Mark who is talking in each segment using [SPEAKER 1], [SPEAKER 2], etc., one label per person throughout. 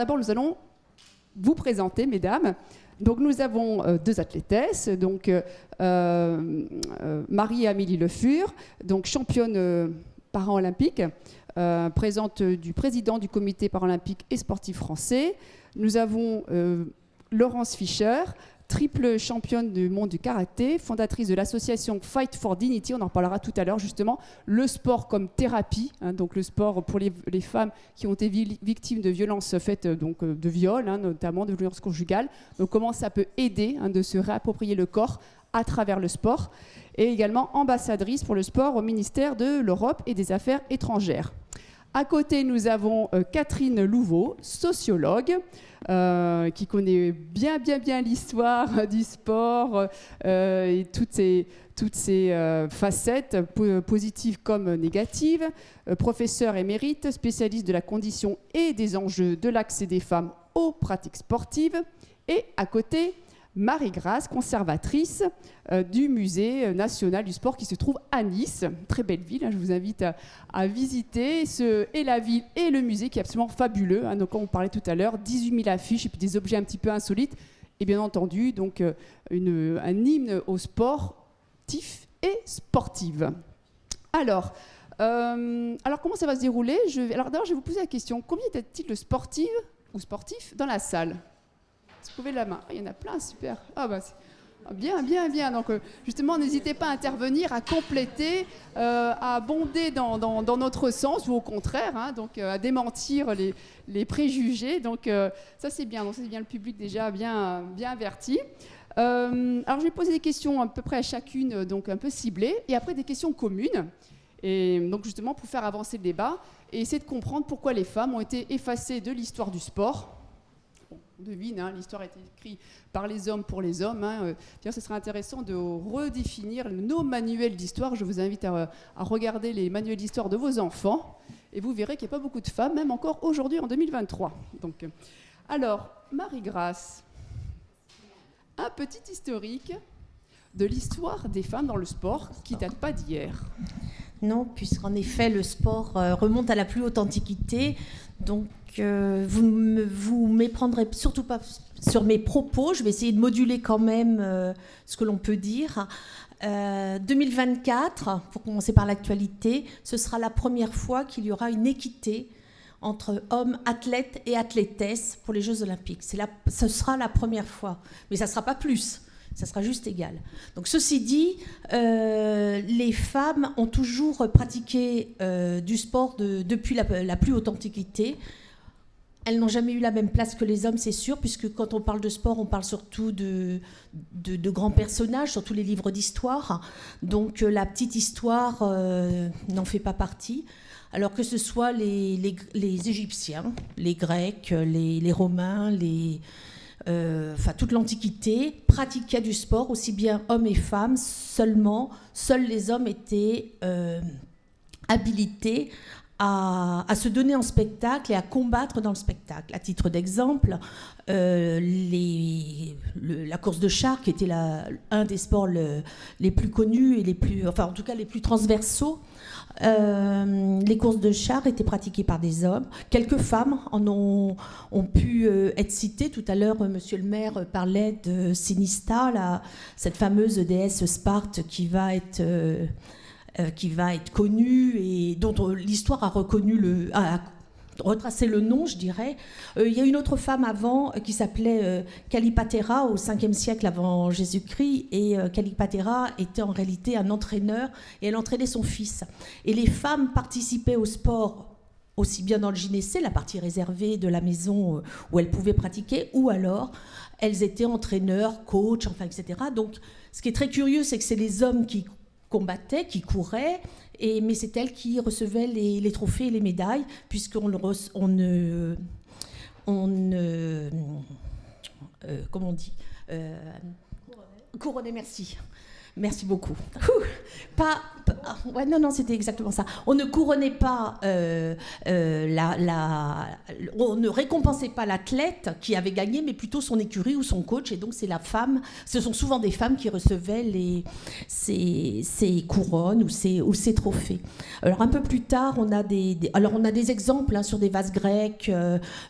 [SPEAKER 1] d'abord, nous allons vous présenter, mesdames. Donc, nous avons deux athlètesses, donc Marie-Amélie Le Fur, donc championne paralympique, présente du président du comité paralympique et sportif français. Nous avons Laurence Fischer, triple championne du monde du karaté, fondatrice de l'association Fight for Dignity, on en parlera tout à l'heure justement, le sport comme thérapie, donc le sport pour les femmes qui ont été victimes de violences faites, donc de viols, notamment de violences conjugales, donc comment ça peut aider de se réapproprier le corps à travers le sport, et également ambassadrice pour le sport au ministère de l'Europe et des Affaires étrangères. À côté, nous avons Catherine Louveau, sociologue, qui connaît bien l'histoire du sport et toutes ses facettes, positives comme négatives, professeure émérite, spécialiste de la condition et des enjeux de l'accès des femmes aux pratiques sportives. Et à côté, Marie Grasse, conservatrice du Musée national du sport qui se trouve à Nice. Très belle ville, je vous invite à visiter et la ville et le musée qui est absolument fabuleux. Donc, comme on parlait tout à l'heure, 18 000 affiches et puis des objets un petit peu insolites. Et bien entendu, donc, un hymne au sportif et sportive. Alors, comment ça va se dérouler ? D'abord, je vais vous poser la question. Combien y a-t-il de sportives ou sportifs dans la salle ? Vous pouvez la main. Il y en a plein, super. Bien. Donc, justement, n'hésitez pas à intervenir, à compléter, à abonder dans notre sens ou au contraire, donc à démentir les préjugés. Donc, ça, c'est bien. Donc, c'est bien le public déjà bien averti. Alors, je vais poser des questions à peu près à chacune, donc un peu ciblées, et après des questions communes. Et donc, justement, pour faire avancer le débat et essayer de comprendre pourquoi les femmes ont été effacées de l'histoire du sport. On devine, l'histoire a été écrite par les hommes pour les hommes. Ce serait intéressant de redéfinir nos manuels d'histoire. Je vous invite à regarder les manuels d'histoire de vos enfants et vous verrez qu'il n'y a pas beaucoup de femmes, même encore aujourd'hui en 2023. Donc, alors, Marie Grasse, un petit historique de l'histoire des femmes dans le sport qui ne date pas d'hier.
[SPEAKER 2] Non, puisqu'en effet, le sport remonte à la plus haute antiquité. Donc, vous méprendrez surtout pas sur mes propos. Je vais essayer de moduler quand même ce que l'on peut dire. 2024, pour commencer par l'actualité, ce sera la première fois qu'il y aura une équité entre hommes athlètes et athlètesses pour les Jeux Olympiques. Ce sera la première fois, mais ça ne sera pas plus. Ça sera juste égal. Donc, ceci dit, les femmes ont toujours pratiqué du sport depuis la plus haute antiquité. Elles n'ont jamais eu la même place que les hommes, c'est sûr, puisque quand on parle de sport, on parle surtout de grands personnages, surtout les livres d'histoire. Donc, la petite histoire n'en fait pas partie. Alors que ce soit les Égyptiens, les Grecs, les Romains, toute l'Antiquité pratiquait du sport, aussi bien hommes et femmes, seuls les hommes étaient habilités à se donner en spectacle et à combattre dans le spectacle. À titre d'exemple, la course de chars, qui était un des sports les plus connus et les plus transversaux, les courses de chars étaient pratiquées par des hommes. Quelques femmes ont pu être citées. Tout à l'heure, monsieur le maire parlait de Sinista, cette fameuse déesse Sparte qui va être connue et dont l'histoire a retracé le nom, je dirais. Il y a une autre femme avant qui s'appelait Calipatera au 5e siècle avant Jésus-Christ, et Calipatera était en réalité un entraîneur et elle entraînait son fils. Et les femmes participaient au sport aussi bien dans le gynécée, la partie réservée de la maison où elles pouvaient pratiquer, ou alors elles étaient entraîneurs, coachs, etc. Donc, ce qui est très curieux, c'est que c'est les hommes qui combattaient, qui couraient, mais c'est elles qui recevaient les trophées et les médailles, puisqu'on ne comment on dit, couronné, merci beaucoup. Ouais, non, c'était exactement ça. On ne couronnait pas, on ne récompensait pas l'athlète qui avait gagné, mais plutôt son écurie ou son coach. Et donc, c'est la femme. Ce sont souvent des femmes qui recevaient ces couronnes ou ces trophées. Alors, un peu plus tard, on a des exemples hein, sur des vases grecs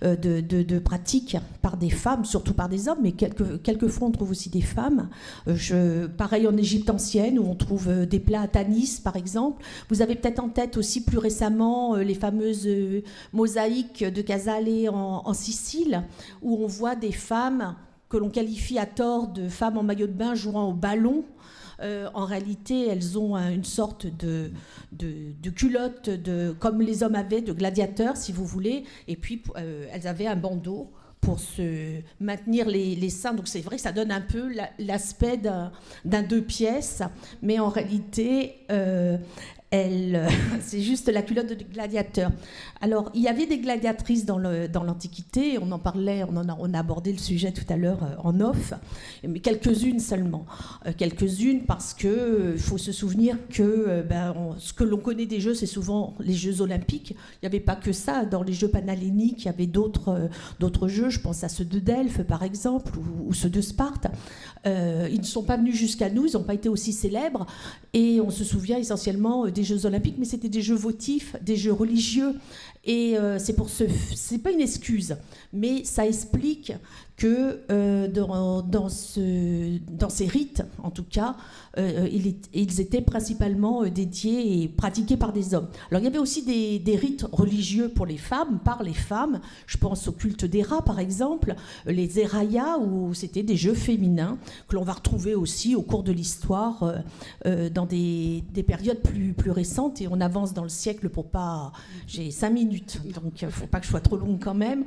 [SPEAKER 2] de pratiques par des femmes, surtout par des hommes, mais quelquefois on trouve aussi des femmes. Pareil en Égypte ancienne, où on trouve des plats à Tanis, par exemple. Vous avez peut-être en tête aussi plus récemment les fameuses mosaïques de Casale en Sicile, où on voit des femmes que l'on qualifie à tort de femmes en maillot de bain jouant au ballon. En réalité, elles ont une sorte de culotte, comme les hommes avaient, de gladiateurs, si vous voulez, et puis elles avaient un bandeau pour se maintenir les seins. Donc c'est vrai que ça donne un peu l'aspect d'un deux pièces, mais en réalité, c'est juste la culotte de gladiateur. Alors, il y avait des gladiatrices dans l'Antiquité, on en parlait, on a abordé le sujet tout à l'heure en off, mais quelques-unes seulement. Quelques-unes parce qu'il faut se souvenir que ce que l'on connaît des Jeux, c'est souvent les Jeux olympiques. Il n'y avait pas que ça. Dans les Jeux panhelléniques, il y avait d'autres Jeux, je pense à ceux de Delphes par exemple, ou ceux de Sparte. Ils ne sont pas venus jusqu'à nous, ils n'ont pas été aussi célèbres, et on se souvient essentiellement des Jeux olympiques, mais c'était des jeux votifs, des jeux religieux, et c'est pas une excuse, mais ça explique que dans ces rites, en tout cas, ils étaient principalement dédiés et pratiqués par des hommes. Alors il y avait aussi des rites religieux pour les femmes, par les femmes. Je pense au culte d'Héra, par exemple, les Héraias, où c'était des jeux féminins que l'on va retrouver aussi au cours de l'histoire dans des périodes plus récentes. Et on avance dans le siècle pour pas... J'ai 5 minutes, donc il ne faut pas que je sois trop longue quand même.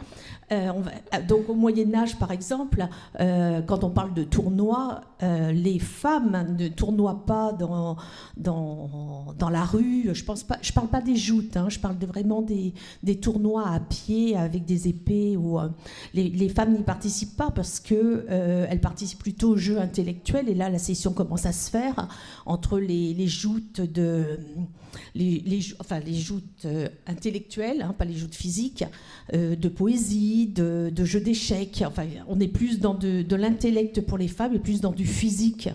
[SPEAKER 2] Donc au Moyen-Âge, par exemple, quand on parle de tournois, les femmes ne tournoient pas dans la rue. Je parle pas des joutes, hein, je parle vraiment des tournois à pied avec des épées. Où les femmes n'y participent pas parce qu'elles participent plutôt aux jeux intellectuels. Et là, la session commence à se faire entre les joutes les joutes intellectuelles, hein, pas les joutes physiques, de poésie, de jeux d'échecs. Enfin, on est plus dans de l'intellect pour les femmes et plus dans du physique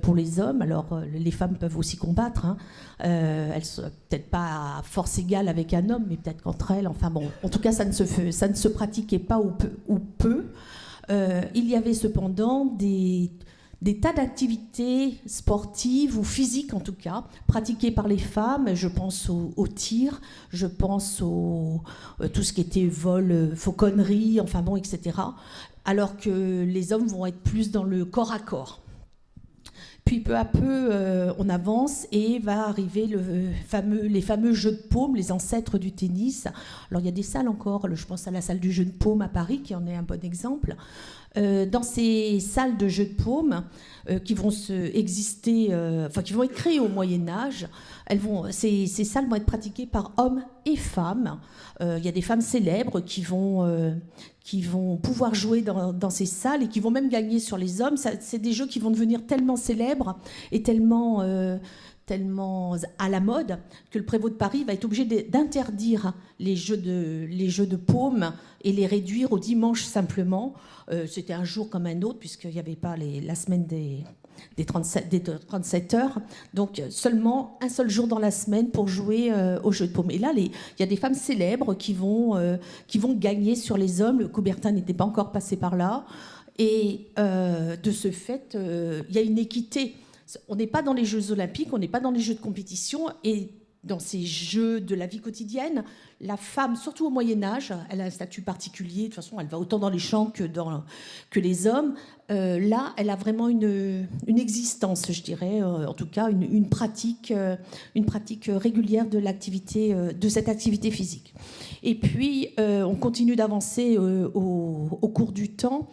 [SPEAKER 2] pour les hommes. Alors, les femmes peuvent aussi combattre. Hein. Elles ne sont peut-être pas à force égale avec un homme, mais peut-être qu'entre elles. Enfin bon, en tout cas, ça ne se pratiquait pas ou peu. Il y avait cependant des tas d'activités sportives ou physiques en tout cas, pratiquées par les femmes. Je pense au tir, je pense tout ce qui était vol, fauconnerie, enfin bon, etc. Alors que les hommes vont être plus dans le corps à corps. Puis peu à peu, on avance et va arriver les fameux jeux de paume, les ancêtres du tennis. Alors il y a des salles encore, je pense à la salle du jeu de paume à Paris, qui en est un bon exemple. Dans ces salles de jeux de paume qui vont qui vont être créées au Moyen-Âge, ces salles vont être pratiquées par hommes et femmes. Il y a des femmes célèbres qui vont pouvoir jouer dans ces salles et qui vont même gagner sur les hommes. C'est des jeux qui vont devenir tellement célèbres et tellement à la mode que le prévôt de Paris va être obligé d'interdire les jeux de paume et les réduire au dimanche simplement. C'était un jour comme un autre puisqu'il n'y avait pas la semaine des 37 heures, donc seulement un seul jour dans la semaine pour jouer aux jeux de paume. Et là, il y a des femmes célèbres qui vont gagner sur les hommes. Le Coubertin n'était pas encore passé par là. Et de ce fait, il y a une équité. On n'est pas dans les Jeux olympiques, on n'est pas dans les Jeux de compétition. Et dans ces jeux de la vie quotidienne, la femme, surtout au Moyen-Âge, elle a un statut particulier. De toute façon, elle va autant dans les champs que les hommes. Là, elle a vraiment une existence, je dirais, en tout cas une pratique régulière de cette activité physique. Et puis, on continue d'avancer au cours du temps.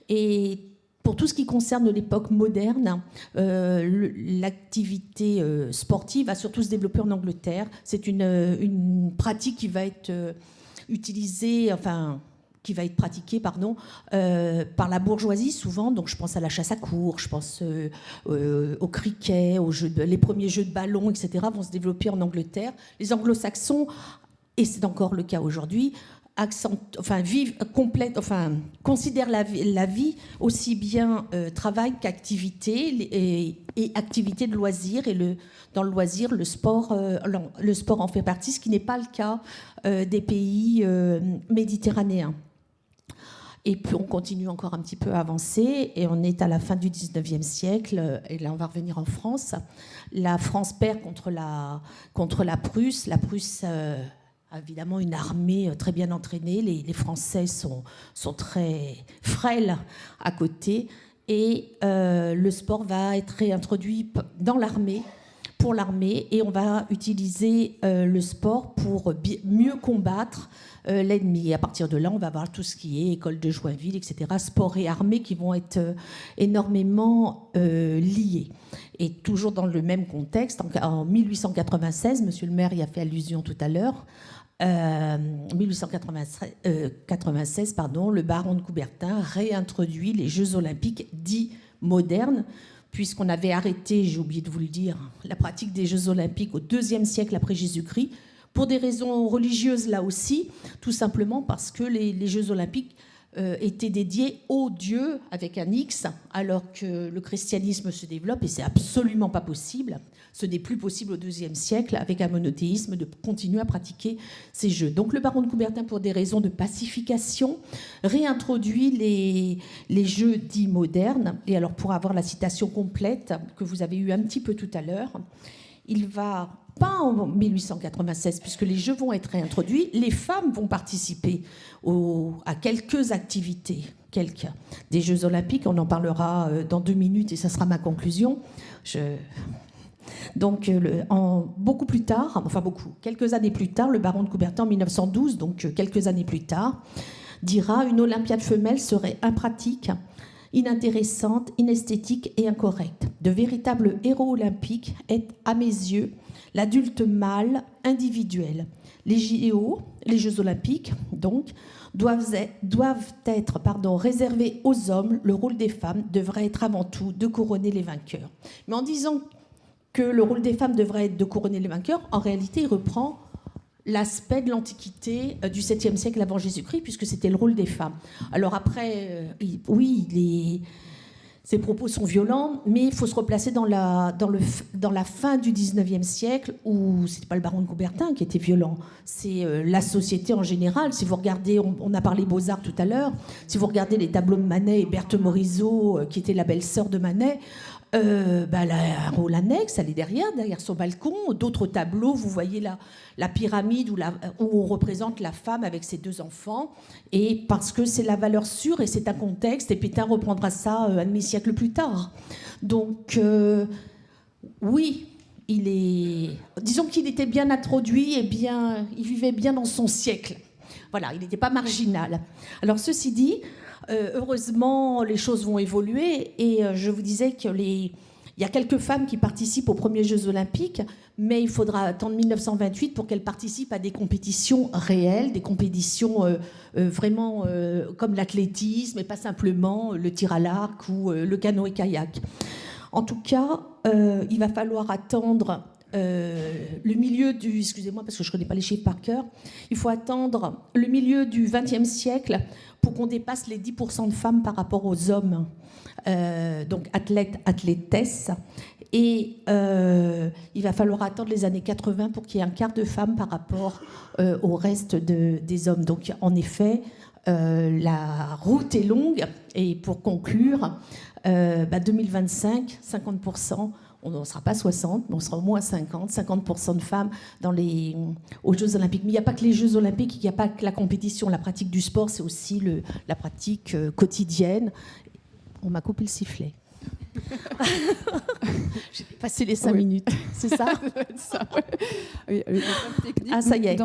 [SPEAKER 2] Et pour tout ce qui concerne l'époque moderne, l'activité sportive va surtout se développer en Angleterre. C'est une pratique qui va être utilisée, qui va être pratiquée par la bourgeoisie souvent. Donc je pense à la chasse à courre, je pense au cricket, les premiers jeux de ballon, etc. vont se développer en Angleterre. Les anglo-saxons, et c'est encore le cas aujourd'hui, considèrent la vie aussi bien travail qu'activité et activité de loisir. Et dans le loisir, le sport en fait partie, ce qui n'est pas le cas des pays méditerranéens. Et puis on continue encore un petit peu à avancer et on est à la fin du 19e siècle. Et là, on va revenir en France. La France perd contre la Prusse. La Prusse a évidemment une armée très bien entraînée. Les Français sont très frêles à côté. Et le sport va être réintroduit dans l'armée, pour l'armée. Et on va utiliser le sport pour mieux combattre l'ennemi. Et à partir de là, on va voir tout ce qui est école de Joinville, etc., sport et armée qui vont être énormément liés. Et toujours dans le même contexte, en 1896, monsieur le maire y a fait allusion tout à l'heure, 1896, le baron de Coubertin réintroduit les Jeux olympiques dits modernes, puisqu'on avait arrêté, j'ai oublié de vous le dire, la pratique des Jeux olympiques au IIe siècle après Jésus-Christ, pour des raisons religieuses là aussi, tout simplement parce que les Jeux olympiques étaient dédiés aux dieux avec un X, alors que le christianisme se développe et c'est absolument pas possible. Ce n'est plus possible au IIe siècle avec un monothéisme de continuer à pratiquer ces jeux. Donc le baron de Coubertin, pour des raisons de pacification, réintroduit les jeux dits modernes. Et alors pour avoir la citation complète que vous avez eue un petit peu tout à l'heure, il va pas en 1896, puisque les jeux vont être réintroduits, les femmes vont participer à quelques activités, des Jeux olympiques. On en parlera dans 2 minutes et ça sera ma conclusion. Donc, beaucoup plus tard, quelques années plus tard, le baron de Coubertin, en 1912, donc quelques années plus tard, dira « Une olympiade femelle serait impratique, inintéressante, inesthétique et incorrecte. De véritables héros olympiques est, à mes yeux, l'adulte mâle individuel. Les JO, les Jeux olympiques, donc, doivent être réservés aux hommes. Le rôle des femmes devrait être avant tout de couronner les vainqueurs. » Mais en disant que le rôle des femmes devrait être de couronner les vainqueurs, en réalité, il reprend l'aspect de l'Antiquité du 7e siècle avant Jésus-Christ, puisque c'était le rôle des femmes. Alors après, ces propos sont violents, mais il faut se replacer dans la fin du 19e siècle, où ce n'était pas le baron de Coubertin qui était violent, c'est la société en général. Si vous regardez, on a parlé Beaux-Arts tout à l'heure, si vous regardez les tableaux de Manet et Berthe Morisot, qui était la belle-sœur de Manet, elle a un rôle annexe, elle est derrière son balcon. D'autres tableaux, vous voyez la pyramide où on représente la femme avec ses 2 enfants, et parce que c'est la valeur sûre et c'est un contexte, et Pétain reprendra ça un demi-siècle plus tard. Donc, oui, disons qu'il était bien introduit et il vivait bien dans son siècle. Voilà, il n'était pas marginal. Alors, ceci dit, heureusement, les choses vont évoluer et je vous disais qu'il y a quelques femmes qui participent aux premiers Jeux olympiques, mais il faudra attendre 1928 pour qu'elles participent à des compétitions réelles, des compétitions vraiment comme l'athlétisme et pas simplement le tir à l'arc ou le canoë-kayak. En tout cas, il va falloir attendre le milieu du... Excusez-moi parce que je ne connais pas les chiffres par cœur. Il faut attendre le milieu du XXe siècle pour qu'on dépasse les 10% de femmes par rapport aux hommes. Donc athlètes. Et il va falloir attendre les années 80 pour qu'il y ait un quart de femmes par rapport au reste des hommes. Donc en effet, la route est longue. Et pour conclure, 2025, 50%, on ne sera pas 60, mais on sera au moins 50% de femmes aux Jeux olympiques. Mais il n'y a pas que les Jeux olympiques, il n'y a pas que la compétition, la pratique du sport, c'est aussi la pratique quotidienne. On m'a coupé le sifflet. J'ai passé les 5 minutes, c'est ça?
[SPEAKER 1] Oui, technique,
[SPEAKER 2] ça y est.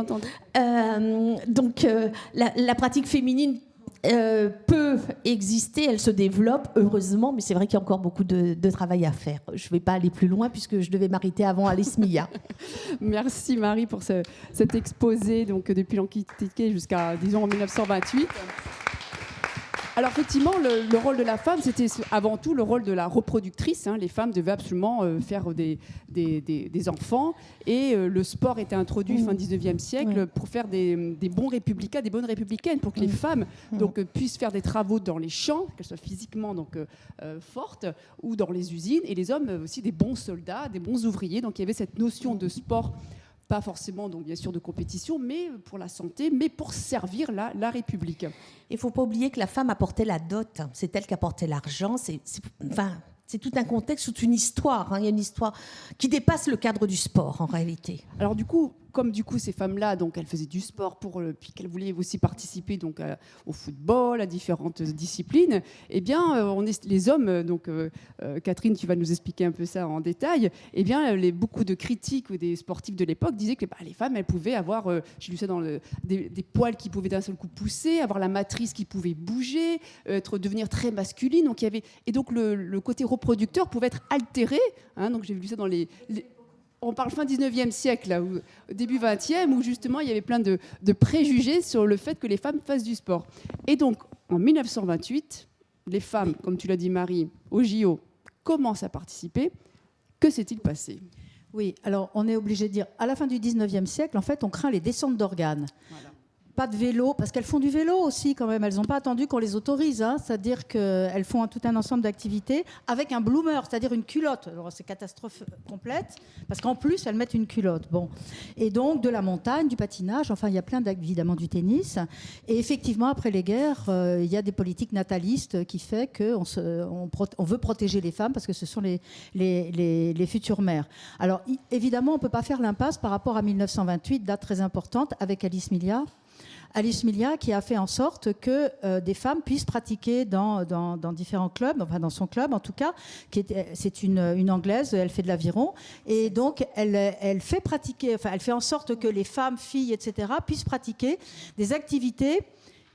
[SPEAKER 1] Donc,
[SPEAKER 2] la pratique féminine peut exister, elle se développe, heureusement, mais c'est vrai qu'il y a encore beaucoup de travail à faire. Je ne vais pas aller plus loin puisque je devais m'arrêter avant Alice Milla.
[SPEAKER 1] Merci Marie pour cet exposé donc, depuis l'Antiquité jusqu'à, disons, en 1928. Alors effectivement, le rôle de la femme, c'était avant tout le rôle de la reproductrice. Les femmes devaient absolument faire des enfants. Et le sport était introduit fin 19e siècle pour faire des bons républicains, des bonnes républicaines, pour que les femmes donc, puissent faire des travaux dans les champs, qu'elles soient physiquement donc, fortes, ou dans les usines. Et les hommes aussi des bons soldats, des bons ouvriers. Donc il y avait cette notion de sport, pas forcément, donc bien sûr, de compétition, mais pour la santé, mais pour servir la République.
[SPEAKER 2] Il ne faut pas oublier que la femme apportait la dot. C'est elle qui apportait l'argent. C'est tout un contexte, toute une histoire. Il y a une histoire qui dépasse le cadre du sport, en réalité.
[SPEAKER 1] Alors du coup, comme ces femmes-là, donc elles faisaient du sport puis qu'elles voulaient aussi participer donc au football, à différentes disciplines. Eh bien, les hommes. Donc Catherine, tu vas nous expliquer un peu ça en détail. Eh bien, beaucoup de critiques ou des sportifs de l'époque disaient que les femmes, elles pouvaient avoir, j'ai lu ça dans des poils qui pouvaient d'un seul coup pousser, avoir la matrice qui pouvait bouger, devenir très masculine. Donc il y avait donc le côté reproducteur pouvait être altéré. Donc j'ai vu ça dans on parle fin 19e siècle, là, ou début 20e, où justement il y avait plein de préjugés sur le fait que les femmes fassent du sport. Et donc, en 1928, les femmes, comme tu l'as dit Marie, au JO, commencent à participer. Que s'est-il passé ?
[SPEAKER 3] Oui, alors on est obligé de dire, à la fin du 19e siècle, en fait, on craint les descentes d'organes. Voilà. Pas de vélo, parce qu'elles font du vélo aussi quand même. Elles n'ont pas attendu qu'on les autorise. C'est-à-dire qu'elles font tout un ensemble d'activités avec un bloomer, c'est-à-dire une culotte. Alors c'est catastrophe complète, parce qu'en plus, elles mettent une culotte. Bon. Et donc de la montagne, du patinage, enfin il y a plein évidemment du tennis. Et effectivement, après les guerres, il y a des politiques natalistes qui fait qu'on veut protéger les femmes parce que ce sont les futures mères. Alors évidemment, on ne peut pas faire l'impasse par rapport à 1928, date très importante, avec Alice Milla. Alice Milla qui a fait en sorte que des femmes puissent pratiquer dans différents clubs, enfin dans son club en tout cas, c'est une Anglaise, elle fait de l'aviron, et donc elle fait pratiquer, enfin elle fait en sorte que les femmes, filles, etc. puissent pratiquer des activités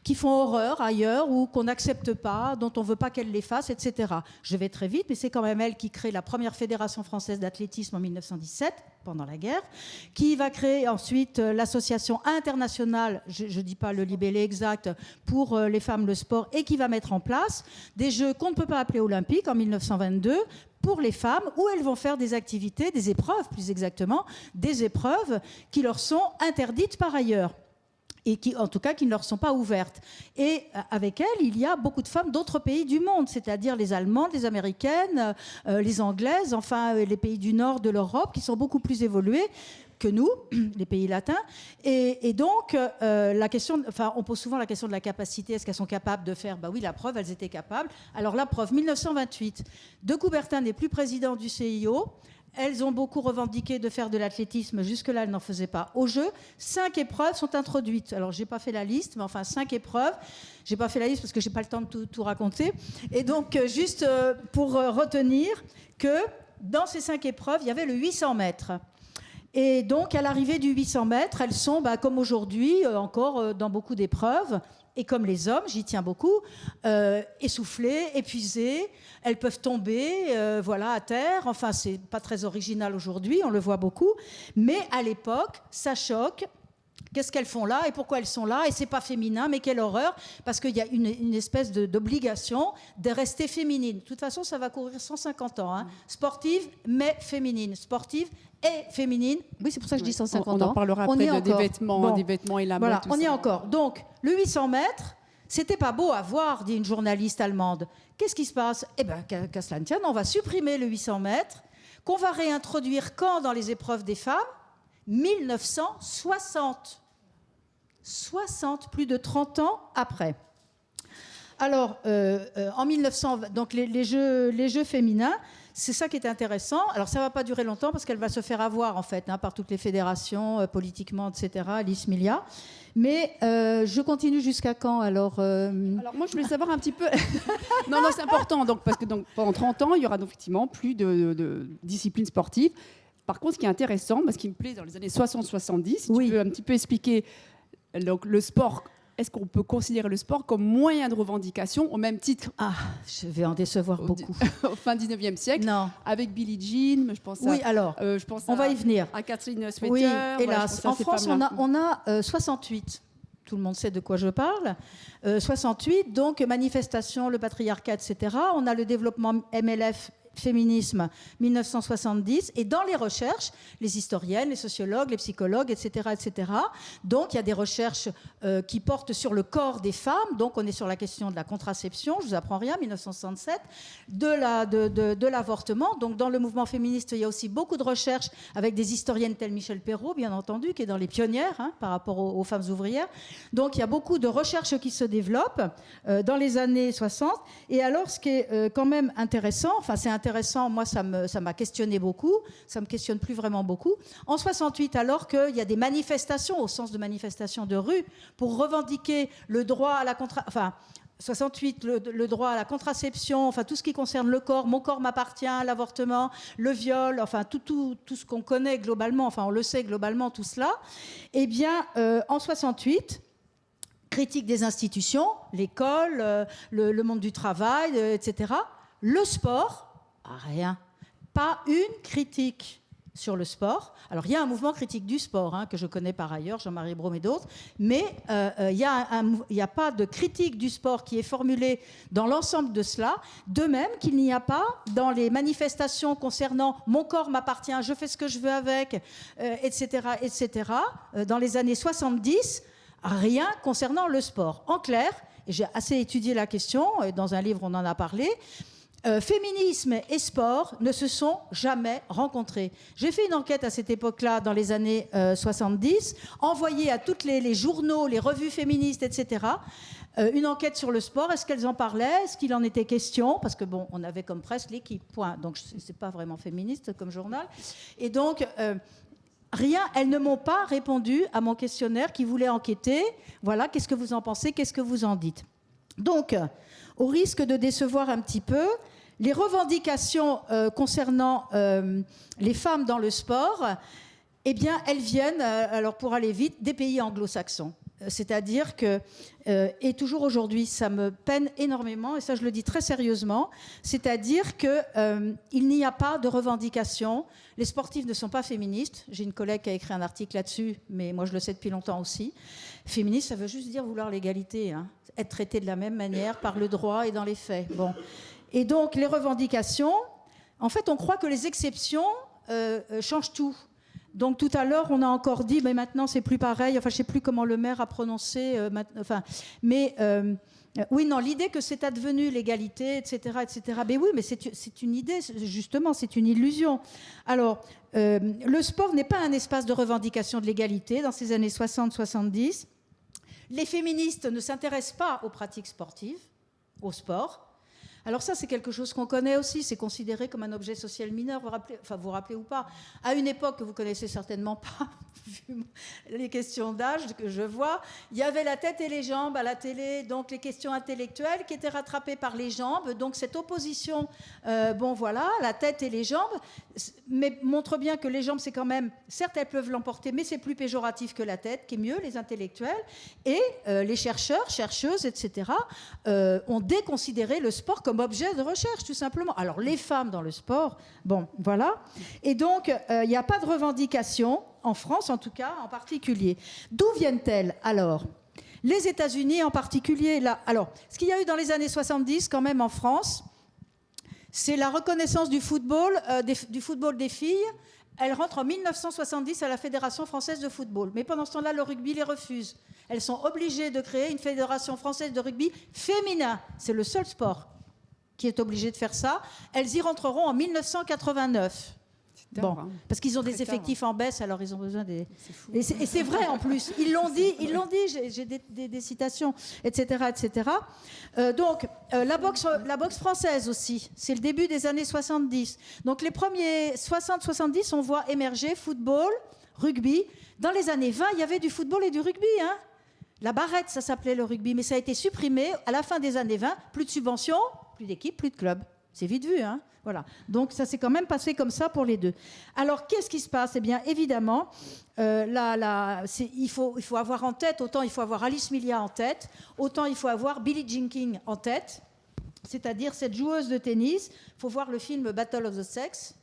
[SPEAKER 3] qui font horreur ailleurs ou qu'on n'accepte pas, dont on ne veut pas qu'elles les fassent, etc. Je vais très vite, mais c'est quand même elle qui crée la première fédération française d'athlétisme en 1917, pendant la guerre, qui va créer ensuite l'association internationale, je ne dis pas le libellé exact, pour les femmes, le sport, et qui va mettre en place des jeux qu'on ne peut pas appeler olympiques en 1922, pour les femmes, où elles vont faire des activités, des épreuves plus exactement, des épreuves qui leur sont interdites par ailleurs. Et qui, en tout cas, qui ne leur sont pas ouvertes. Et avec elles, il y a beaucoup de femmes d'autres pays du monde, c'est-à-dire les Allemandes, les Américaines, les Anglaises, enfin les pays du nord de l'Europe, qui sont beaucoup plus évolués que nous, les pays latins. Et donc, la question, on pose souvent la question de la capacité. Est-ce qu'elles sont capables de faire ? Oui, la preuve, elles étaient capables. Alors la preuve, 1928, De Coubertin n'est plus président du CIO. Elles ont beaucoup revendiqué de faire de l'athlétisme. Jusque-là, elles n'en faisaient pas. Au jeu, 5 épreuves sont introduites. Alors, je n'ai pas fait la liste, mais enfin, 5 épreuves. Je n'ai pas fait la liste parce que je n'ai pas le temps de tout raconter. Et donc, juste pour retenir que dans ces 5 épreuves, il y avait le 800 mètres. Et donc, à l'arrivée du 800 mètres, elles sont, comme aujourd'hui, encore dans beaucoup d'épreuves, et comme les hommes, j'y tiens beaucoup, essoufflées, épuisées, elles peuvent tomber à terre. Enfin, c'est pas très original aujourd'hui, on le voit beaucoup. Mais à l'époque, ça choque. Qu'est-ce qu'elles font là et pourquoi elles sont là ? Et c'est pas féminin, mais quelle horreur, parce qu'il y a une espèce d'obligation de rester féminine. De toute façon, ça va courir 150 ans. Sportive, mais féminine. Sportive et féminine. Oui, c'est pour ça que je dis 150 ans.
[SPEAKER 1] On en parlera après des vêtements et la mode.
[SPEAKER 3] Voilà, on y est encore. Donc, le 800 mètres, c'était pas beau à voir, dit une journaliste allemande. Qu'est-ce qui se passe ? Eh bien, qu'à cela ne tienne, on va supprimer le 800 mètres, qu'on va réintroduire quand dans les épreuves des femmes ? 1960. 60, plus de 30 ans après. Alors, en 1900, donc les jeux féminins, c'est ça qui est intéressant. Alors, ça ne va pas durer longtemps parce qu'elle va se faire avoir, en fait, par toutes les fédérations, politiquement, etc., Alice Milla. Mais je continue jusqu'à quand alors
[SPEAKER 1] moi, je voulais savoir un petit peu... non, c'est important, parce que pendant 30 ans, il y aura donc, effectivement plus de disciplines sportives. Par contre, ce qui est intéressant, ce qui me plaît dans les années 60-70, si tu peux un petit peu expliquer donc, le sport est-ce qu'on peut considérer le sport comme moyen de revendication au même titre
[SPEAKER 3] Je vais en décevoir beaucoup.
[SPEAKER 1] au fin 19e siècle,
[SPEAKER 3] Non.
[SPEAKER 1] avec Billie Jean, je pense
[SPEAKER 3] Oui, alors, on va y venir.
[SPEAKER 1] À Catherine Sweater.
[SPEAKER 3] Oui,
[SPEAKER 1] voilà,
[SPEAKER 3] hélas. En France, on a 68. Tout le monde sait de quoi je parle. 68, donc manifestation, le patriarcat, etc. On a le développement MLF, féminisme, 1970. Et dans les recherches, les historiennes, les sociologues, les psychologues, etc., etc. Donc, il y a des recherches qui portent sur le corps des femmes. Donc, on est sur la question de la contraception, je vous apprends rien, 1967, de l'avortement. Donc, dans le mouvement féministe, il y a aussi beaucoup de recherches avec des historiennes telles Michel Perrault, bien entendu, qui est dans les pionnières par rapport aux femmes ouvrières. Donc, il y a beaucoup de recherches qui se développent dans les années 60. Et alors, ce qui est quand même intéressant, enfin, c'est intéressant, moi, ça m'a questionné beaucoup, ça me questionne plus vraiment beaucoup. En 68, alors qu'il y a des manifestations, au sens de manifestations de rue, pour revendiquer le droit à la 68, le droit à la contraception, enfin tout ce qui concerne le corps, mon corps m'appartient, l'avortement, le viol, enfin tout ce qu'on connaît globalement, enfin on le sait globalement tout cela. Eh bien, en 68, critique des institutions, l'école, le monde du travail, etc. Le sport, rien, pas une critique sur le sport. Alors, il y a un mouvement critique du sport, que je connais par ailleurs, Jean-Marie Brome et d'autres, mais il n'y a pas de critique du sport qui est formulée dans l'ensemble de cela, de même qu'il n'y a pas dans les manifestations concernant « mon corps m'appartient, je fais ce que je veux avec », etc., etc., dans les années 70, rien concernant le sport. En clair, et j'ai assez étudié la question, et dans un livre on en a parlé, féminisme et sport ne se sont jamais rencontrés. J'ai fait une enquête à cette époque-là, dans les années 70, envoyée à tous les journaux, les revues féministes, etc. Une enquête sur le sport. Est-ce qu'elles en parlaient? Est-ce qu'il en était question? Parce que bon, on avait comme presse l'équipe, point. Donc c'est pas vraiment féministe comme journal. Et donc rien, elles ne m'ont pas répondu à mon questionnaire qui voulait enquêter. Voilà, qu'est-ce que vous en pensez? Qu'est-ce que vous en dites? Donc, au risque de décevoir un petit peu, les revendications concernant les femmes dans le sport, eh bien, elles viennent, alors pour aller vite, des pays anglo-saxons. C'est-à-dire que, et toujours aujourd'hui, ça me peine énormément, et ça je le dis très sérieusement, c'est-à-dire qu'il n'y a pas de revendication. Les sportifs ne sont pas féministes. J'ai une collègue qui a écrit un article là-dessus, mais moi je le sais depuis longtemps aussi. Féministe, ça veut juste dire vouloir l'égalité, être traité de la même manière par le droit et dans les faits. Bon. Et donc les revendications, en fait on croit que les exceptions changent tout. Donc tout à l'heure, on a encore dit, mais maintenant c'est plus pareil. Enfin, je ne sais plus comment le maire a prononcé. Oui, non, l'idée que c'est advenu l'égalité, etc., etc. Mais oui, mais c'est une idée, justement, c'est une illusion. Alors, le sport n'est pas un espace de revendication de l'égalité dans ces années 60-70. Les féministes ne s'intéressent pas aux pratiques sportives, au sport. Alors ça, c'est quelque chose qu'on connaît aussi, c'est considéré comme un objet social mineur, vous rappelez ou pas. À une époque que vous connaissez certainement pas, vu les questions d'âge que je vois, il y avait la tête et les jambes à la télé, donc les questions intellectuelles qui étaient rattrapées par les jambes, donc cette opposition, la tête et les jambes, mais montre bien que les jambes, c'est quand même, certes elles peuvent l'emporter, mais c'est plus péjoratif que la tête, qui est mieux, les intellectuels, et les chercheurs, chercheuses, etc., ont déconsidéré le sport comme objet de recherche, tout simplement. Alors, les femmes dans le sport, bon, voilà. Et donc, il n'y a pas de revendication, en France en tout cas, en particulier. D'où viennent-elles, alors? Les États-Unis en particulier, là. Alors, ce qu'il y a eu dans les années 70, quand même, en France, c'est la reconnaissance du football des filles. Elles rentrent en 1970 à la Fédération française de football. Mais pendant ce temps-là, le rugby les refuse. Elles sont obligées de créer une Fédération française de rugby féminin. C'est le seul sport qui est obligé de faire ça. Elles y rentreront en 1989. Bon, parce qu'ils ont des effectifs en baisse, alors ils ont besoin des... Et c'est vrai en plus, ils l'ont dit, j'ai des citations, etc. etc. Donc, la boxe française aussi, c'est le début des années 70. Donc les premiers 60-70, on voit émerger football, rugby. Dans les années 20, il y avait du football et du rugby, La barrette, ça s'appelait le rugby, mais ça a été supprimé à la fin des années 20. Plus de subventions, plus d'équipes, plus de clubs. C'est vite vu, hein. Voilà. Donc ça s'est quand même passé comme ça pour les deux. Alors qu'est-ce qui se passe? Eh bien évidemment, il faut avoir en tête, autant il faut avoir Alice Milia en tête, autant il faut avoir Billie Jean King en tête, c'est-à-dire cette joueuse de tennis. Il faut voir le film Battle of the Sex,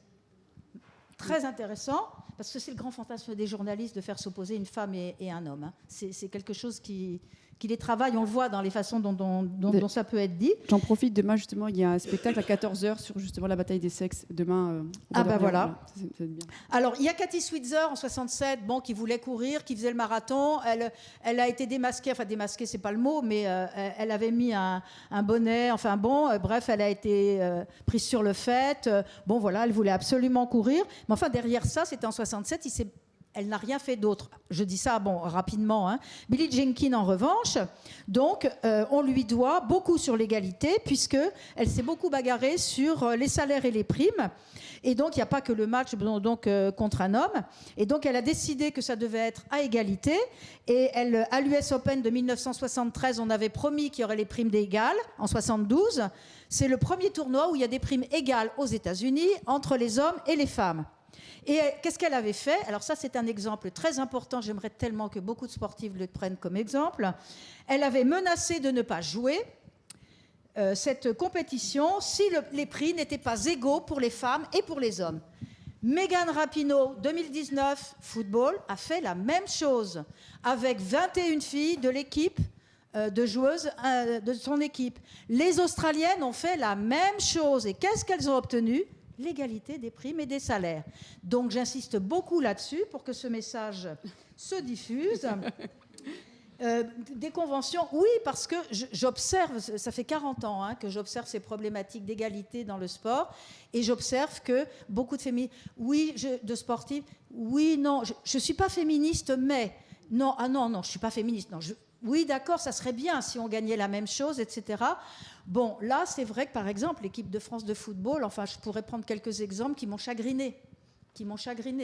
[SPEAKER 3] très intéressant, parce que c'est le grand fantasme des journalistes de faire s'opposer une femme et un homme. Hein. C'est quelque chose qui les travaille, on le voit dans les façons dont ça peut être dit.
[SPEAKER 1] J'en profite, demain justement, il y a un spectacle à 14h sur justement la bataille des sexes. Demain,
[SPEAKER 3] voilà.
[SPEAKER 1] C'est bien.
[SPEAKER 3] Alors, il y a Cathy Switzer en 67, qui voulait courir, qui faisait le marathon. Elle a été démasquée, enfin démasquée, c'est pas le mot, mais elle avait mis un bonnet, bref, elle a été prise sur le fait. Elle voulait absolument courir. Mais enfin, derrière ça, c'était en 67, elle n'a rien fait d'autre. Je dis ça rapidement. Hein. Billie Jean King, en revanche, donc, on lui doit beaucoup sur l'égalité, puisqu'elle s'est beaucoup bagarrée sur les salaires et les primes. Et donc, il n'y a pas que le match contre un homme. Et donc, elle a décidé que ça devait être à égalité. Et à l'US Open de 1973, on avait promis qu'il y aurait les primes d'égales en 72. C'est le premier tournoi où il y a des primes égales aux États-Unis entre les hommes et les femmes. Et qu'est-ce qu'elle avait fait? Alors ça, c'est un exemple très important. J'aimerais tellement que beaucoup de sportifs le prennent comme exemple. Elle avait menacé de ne pas jouer cette compétition si les prix n'étaient pas égaux pour les femmes et pour les hommes. Megan Rapinoe, 2019, football, a fait la même chose avec 21 filles de l'équipe de joueuses de son équipe. Les Australiennes ont fait la même chose. Et qu'est-ce qu'elles ont obtenu? L'égalité des primes et des salaires. Donc j'insiste beaucoup là-dessus pour que ce message se diffuse. Des conventions, oui, parce que j'observe, ça fait 40 ans que j'observe ces problématiques d'égalité dans le sport, et j'observe que beaucoup de féministes, de sportifs, non, je ne suis pas féministe, mais non, non, je ne suis pas féministe, non, oui, d'accord, ça serait bien si on gagnait la même chose, etc. Bon, là, c'est vrai que, par exemple, l'équipe de France de football, je pourrais prendre quelques exemples qui m'ont chagrinée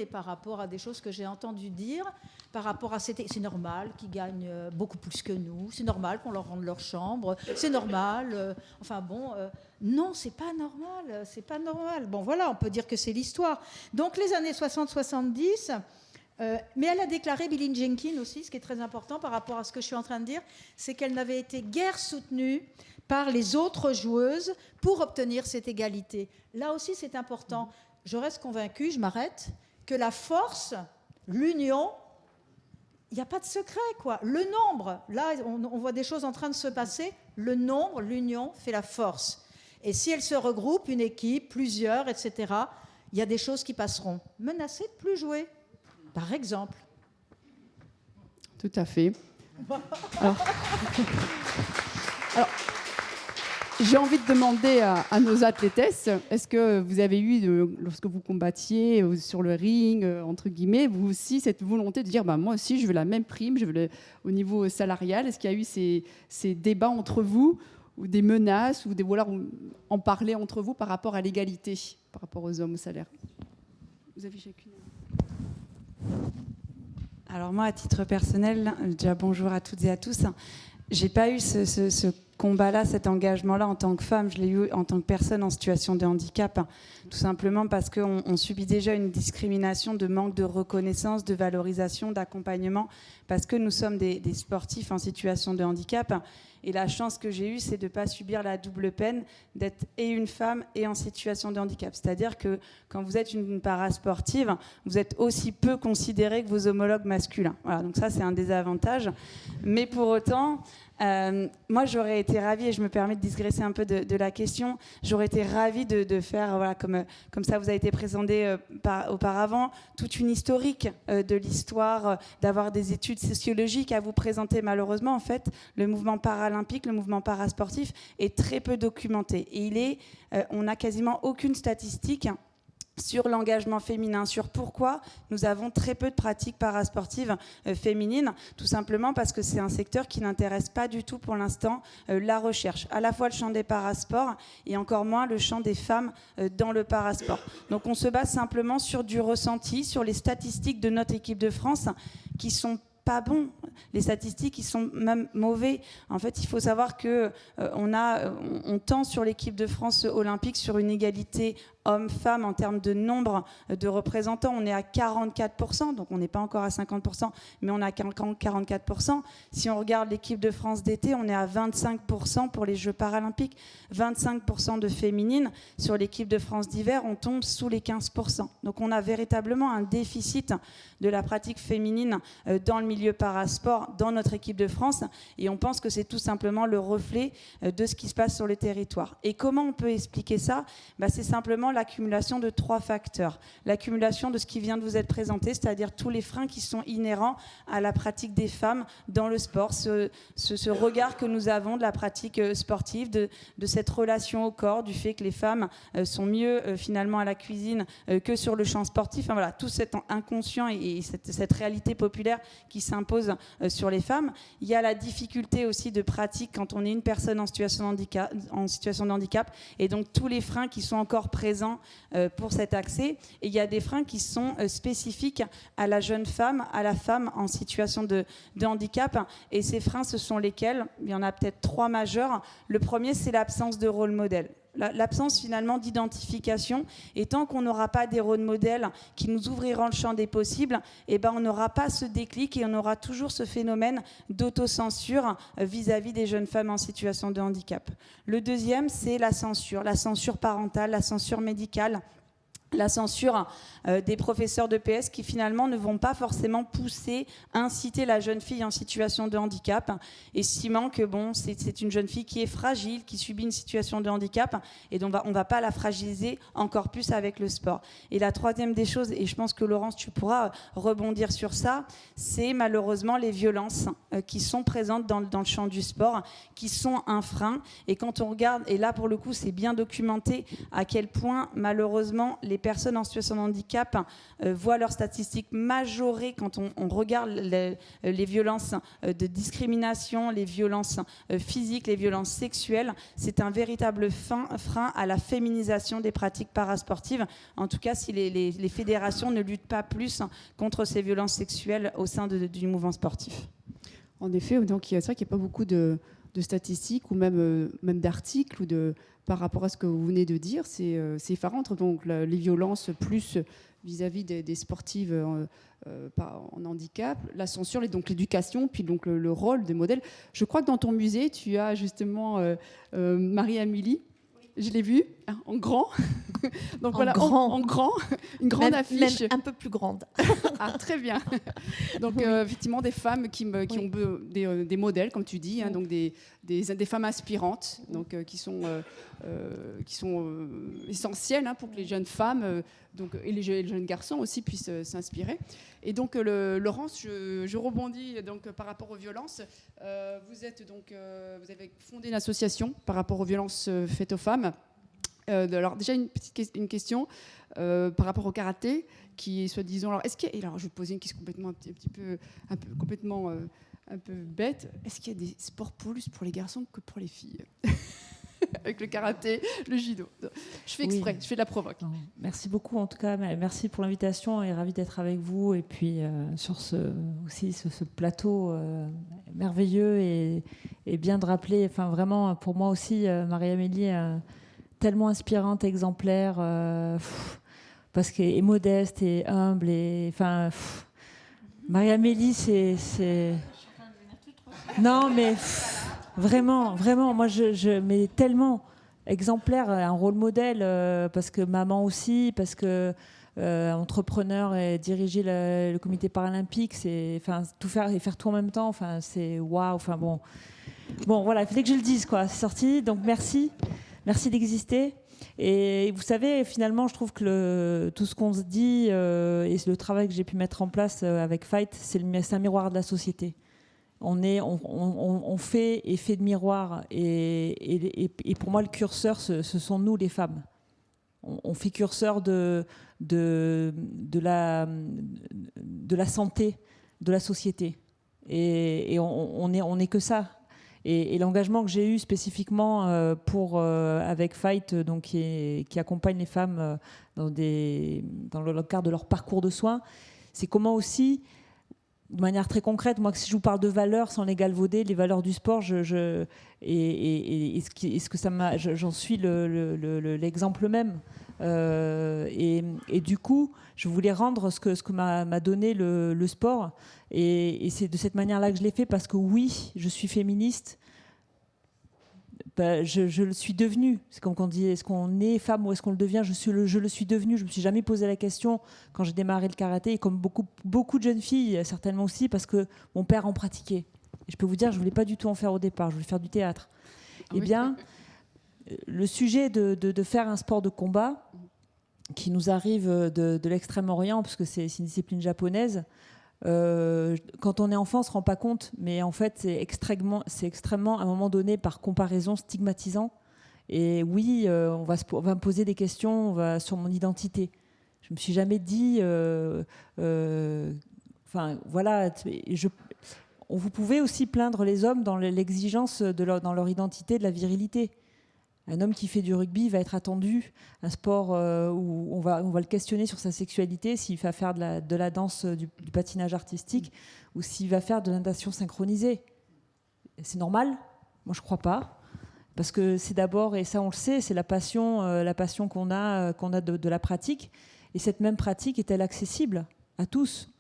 [SPEAKER 3] par rapport à des choses que j'ai entendu dire, par rapport à... C'est normal qu'ils gagnent beaucoup plus que nous, c'est normal qu'on leur rende leur chambre, c'est normal, non, c'est pas normal. Bon, voilà, on peut dire que c'est l'histoire. Donc, les années 60-70... mais elle a déclaré, Billie Jean King aussi, ce qui est très important par rapport à ce que je suis en train de dire, c'est qu'elle n'avait été guère soutenue par les autres joueuses pour obtenir cette égalité. Là aussi, c'est important. Je reste convaincue, je m'arrête, que la force, l'union, il n'y a pas de secret, quoi. Le nombre, là, on voit des choses en train de se passer. Le nombre, l'union fait la force. Et si elle se regroupe, une équipe, plusieurs, etc., il y a des choses qui passeront. Menacée de plus jouer, par exemple.
[SPEAKER 1] Tout à fait. Alors, j'ai envie de demander à nos athlètes, est-ce que vous avez eu, lorsque vous combattiez sur le ring, entre guillemets, vous aussi, cette volonté de dire, moi aussi, je veux la même prime, je veux au niveau salarial. Est-ce qu'il y a eu ces débats entre vous, ou des menaces, ou en parler entre vous par rapport à l'égalité, par rapport aux hommes au salaire? Vous avez chacune.
[SPEAKER 4] Alors moi, à titre personnel, déjà bonjour à toutes et à tous. J'ai pas eu ce combat-là, cet engagement-là en tant que femme. Je l'ai eu en tant que personne en situation de handicap, tout simplement parce qu'on subit déjà une discrimination de manque de reconnaissance, de valorisation, d'accompagnement, parce que nous sommes des sportifs en situation de handicap. Et la chance que j'ai eue, c'est de ne pas subir la double peine d'être et une femme et en situation de handicap. C'est-à-dire que quand vous êtes une parasportive, vous êtes aussi peu considérée que vos homologues masculins. Voilà, donc ça, c'est un désavantage. Mais pour autant, moi, j'aurais été ravie, et je me permets de digresser un peu de la question, j'aurais été ravie de faire, comme ça vous a été présenté auparavant, toute une historique de l'histoire, d'avoir des études sociologiques à vous présenter. Malheureusement, en fait, le mouvement paralympique, le mouvement parasportif est très peu documenté. Et on n'a quasiment aucune statistique sur l'engagement féminin, sur pourquoi nous avons très peu de pratiques parasportives féminines, tout simplement parce que c'est un secteur qui n'intéresse pas du tout pour l'instant la recherche, à la fois le champ des parasports et encore moins le champ des femmes dans le parasport. Donc on se base simplement sur du ressenti, sur les statistiques de notre équipe de France qui sont pas bons. les statistiques, ils sont même mauvais. En fait, il faut savoir que on tend sur l'équipe de France olympique sur une égalité hommes-femmes en termes de nombre de représentants. On est à 44%, donc on n'est pas encore à 50%, mais on est à 44%. Si on regarde l'équipe de France d'été, on est à 25% pour les Jeux paralympiques, 25% de féminines. Sur l'équipe de France d'hiver, on tombe sous les 15%. Donc on a véritablement un déficit de la pratique féminine dans le milieu parasport, dans notre équipe de France, et on pense que c'est tout simplement le reflet de ce qui se passe sur le territoire. Et comment on peut expliquer ça ? C'est simplement l'accumulation de 3 facteurs. L'accumulation de ce qui vient de vous être présenté, c'est-à-dire tous les freins qui sont inhérents à la pratique des femmes dans le sport, ce regard que nous avons de la pratique sportive, de cette relation au corps, du fait que les femmes sont mieux finalement à la cuisine que sur le champ sportif. Enfin, voilà, tout cet inconscient et cette réalité populaire qui s'impose sur les femmes. Il y a la difficulté aussi de pratique quand on est une personne en situation de handicap, et donc tous les freins qui sont encore présents pour cet accès. Et il y a des freins qui sont spécifiques à la jeune femme, à la femme en situation de handicap. Et ces freins, ce sont lesquels ? Il y en a peut-être 3 majeurs. Le premier, c'est l'absence de rôle modèle. L'absence finalement d'identification, et tant qu'on n'aura pas des rôles modèles qui nous ouvriront le champ des possibles, on n'aura pas ce déclic et on aura toujours ce phénomène d'autocensure vis-à-vis des jeunes femmes en situation de handicap. Le deuxième, c'est la censure parentale, la censure médicale, la censure des professeurs de PS qui finalement ne vont pas forcément inciter la jeune fille en situation de handicap, estimant que c'est une jeune fille qui est fragile, qui subit une situation de handicap, et donc on ne va pas la fragiliser encore plus avec le sport. Et la troisième des choses, et je pense que Laurence, tu pourras rebondir sur ça, c'est malheureusement les violences qui sont présentes dans le champ du sport, qui sont un frein. Et quand on regarde, et là pour le coup c'est bien documenté, à quel point malheureusement les personnes en situation de handicap voient leurs statistiques majorées quand on regarde les violences de discrimination, les violences physiques, les violences sexuelles. C'est un véritable frein à la féminisation des pratiques parasportives. En tout cas, si les fédérations ne luttent pas plus contre ces violences sexuelles au sein du mouvement sportif.
[SPEAKER 1] En effet, donc c'est vrai qu'il n'y a pas beaucoup de statistiques ou même d'articles par rapport à ce que vous venez de dire. C'est effarant. Donc les violences plus vis-à-vis des sportives en handicap, la censure, et donc l'éducation, puis donc le rôle des modèles. Je crois que dans ton musée, tu as justement Marie-Amélie. Je l'ai vue en grand. Donc en grand, une grande affiche.
[SPEAKER 2] Même un peu plus grande.
[SPEAKER 1] Ah, très bien. Donc effectivement, des femmes qui ont des modèles, comme tu dis, donc des femmes inspirantes, donc qui sont essentielles pour que les jeunes femmes et les jeunes garçons aussi puissent s'inspirer. Et donc Laurence, je rebondis donc par rapport aux violences. Vous avez fondé une association par rapport aux violences faites aux femmes. Alors déjà une question par rapport au karaté qui est soi-disant. Alors je vais te poser une question complètement un peu bête. Est-ce qu'il y a des sports plus pour les garçons que pour les filles? Avec le karaté, le judo. Je fais exprès, oui. Je fais de la provoque.
[SPEAKER 5] Non, merci beaucoup en tout cas, merci pour l'invitation et ravie d'être avec vous et puis sur ce plateau merveilleux et bien de rappeler, enfin vraiment pour moi aussi Marie-Amélie tellement inspirante, exemplaire, parce qu'elle est modeste et humble et enfin Marie-Amélie c'est non mais vraiment, moi je mets tellement exemplaire, un rôle modèle, parce que maman aussi, parce que entrepreneur et diriger le comité paralympique, c'est tout faire et faire tout en même temps, c'est waouh, bon voilà, il fallait que je le dise quoi, c'est sorti, donc merci d'exister. Et vous savez, finalement, je trouve que tout ce qu'on se dit et le travail que j'ai pu mettre en place avec Fight, c'est un miroir de la société. On fait effet de miroir et pour moi le curseur ce sont nous les femmes. On fait curseur de la santé de la société et on est que ça. Et l'engagement que j'ai eu spécifiquement avec Fight, donc qui accompagne les femmes dans le cadre de leur parcours de soins, c'est comment aussi de manière très concrète, moi, si je vous parle de valeurs sans les galvauder, les valeurs du sport, ce que ça m'a, j'en suis l'exemple même. Et du coup, je voulais rendre ce que m'a donné le sport. Et c'est de cette manière-là que je l'ai fait, parce que oui, je suis féministe. Je le suis devenue. C'est comme quand on dit, est-ce qu'on est femme ou est-ce qu'on le devient? Je le suis devenue. Je me suis jamais posé la question quand j'ai démarré le karaté, et comme beaucoup de jeunes filles, certainement aussi, parce que mon père en pratiquait. Et je peux vous dire, je voulais pas du tout en faire au départ. Je voulais faire du théâtre. Eh bien, le sujet de faire un sport de combat qui nous arrive de l'Extrême-Orient, parce que c'est une discipline japonaise. Quand on est enfant, on ne se rend pas compte, mais en fait, c'est extrêmement, à un moment donné, par comparaison, stigmatisant. Et oui, on va me poser des questions sur mon identité. Je me suis jamais dit, voilà. Vous pouvez aussi plaindre les hommes dans l'exigence dans leur identité de la virilité. Un homme qui fait du rugby va être attendu, un sport où on va le questionner sur sa sexualité, s'il va faire de la danse, du patinage artistique, ou s'il va faire de la natation synchronisée. C'est normal? Moi, je ne crois pas. Parce que c'est d'abord, et ça on le sait, c'est la passion qu'on a de la pratique. Et cette même pratique est-elle accessible à tous?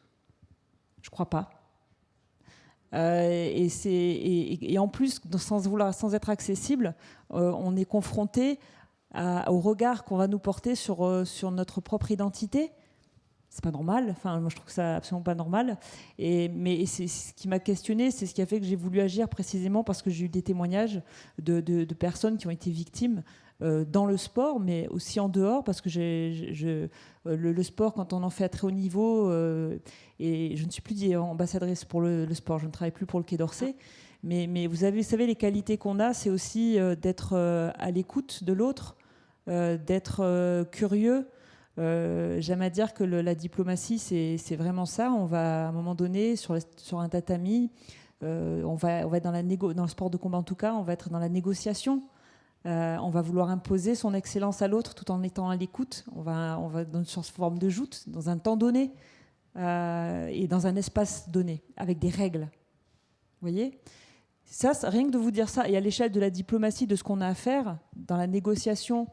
[SPEAKER 5] Je ne crois pas. Et en plus, sans être accessible, on est confronté au regard qu'on va nous porter sur notre propre identité. C'est pas normal. Enfin, moi, je trouve ça absolument pas normal. Mais c'est ce qui m'a questionné, c'est ce qui a fait que j'ai voulu agir précisément, parce que j'ai eu des témoignages de personnes qui ont été victimes dans le sport, mais aussi en dehors, parce que le sport, quand on en fait à très haut niveau, et je ne suis plus ambassadrice pour le sport, je ne travaille plus pour le Quai d'Orsay, mais vous savez, les qualités qu'on a, c'est aussi d'être à l'écoute de l'autre, d'être curieux. J'aime à dire que la diplomatie, c'est vraiment ça. On va, à un moment donné, sur un tatami, on va être dans le sport de combat en tout cas, on va être dans la négociation. On va vouloir imposer son excellence à l'autre tout en étant à l'écoute. On va dans une forme de joute, dans un temps donné et dans un espace donné, avec des règles. Vous voyez ? Ça, rien que de vous dire ça, et à l'échelle de la diplomatie, de ce qu'on a à faire dans la négociation,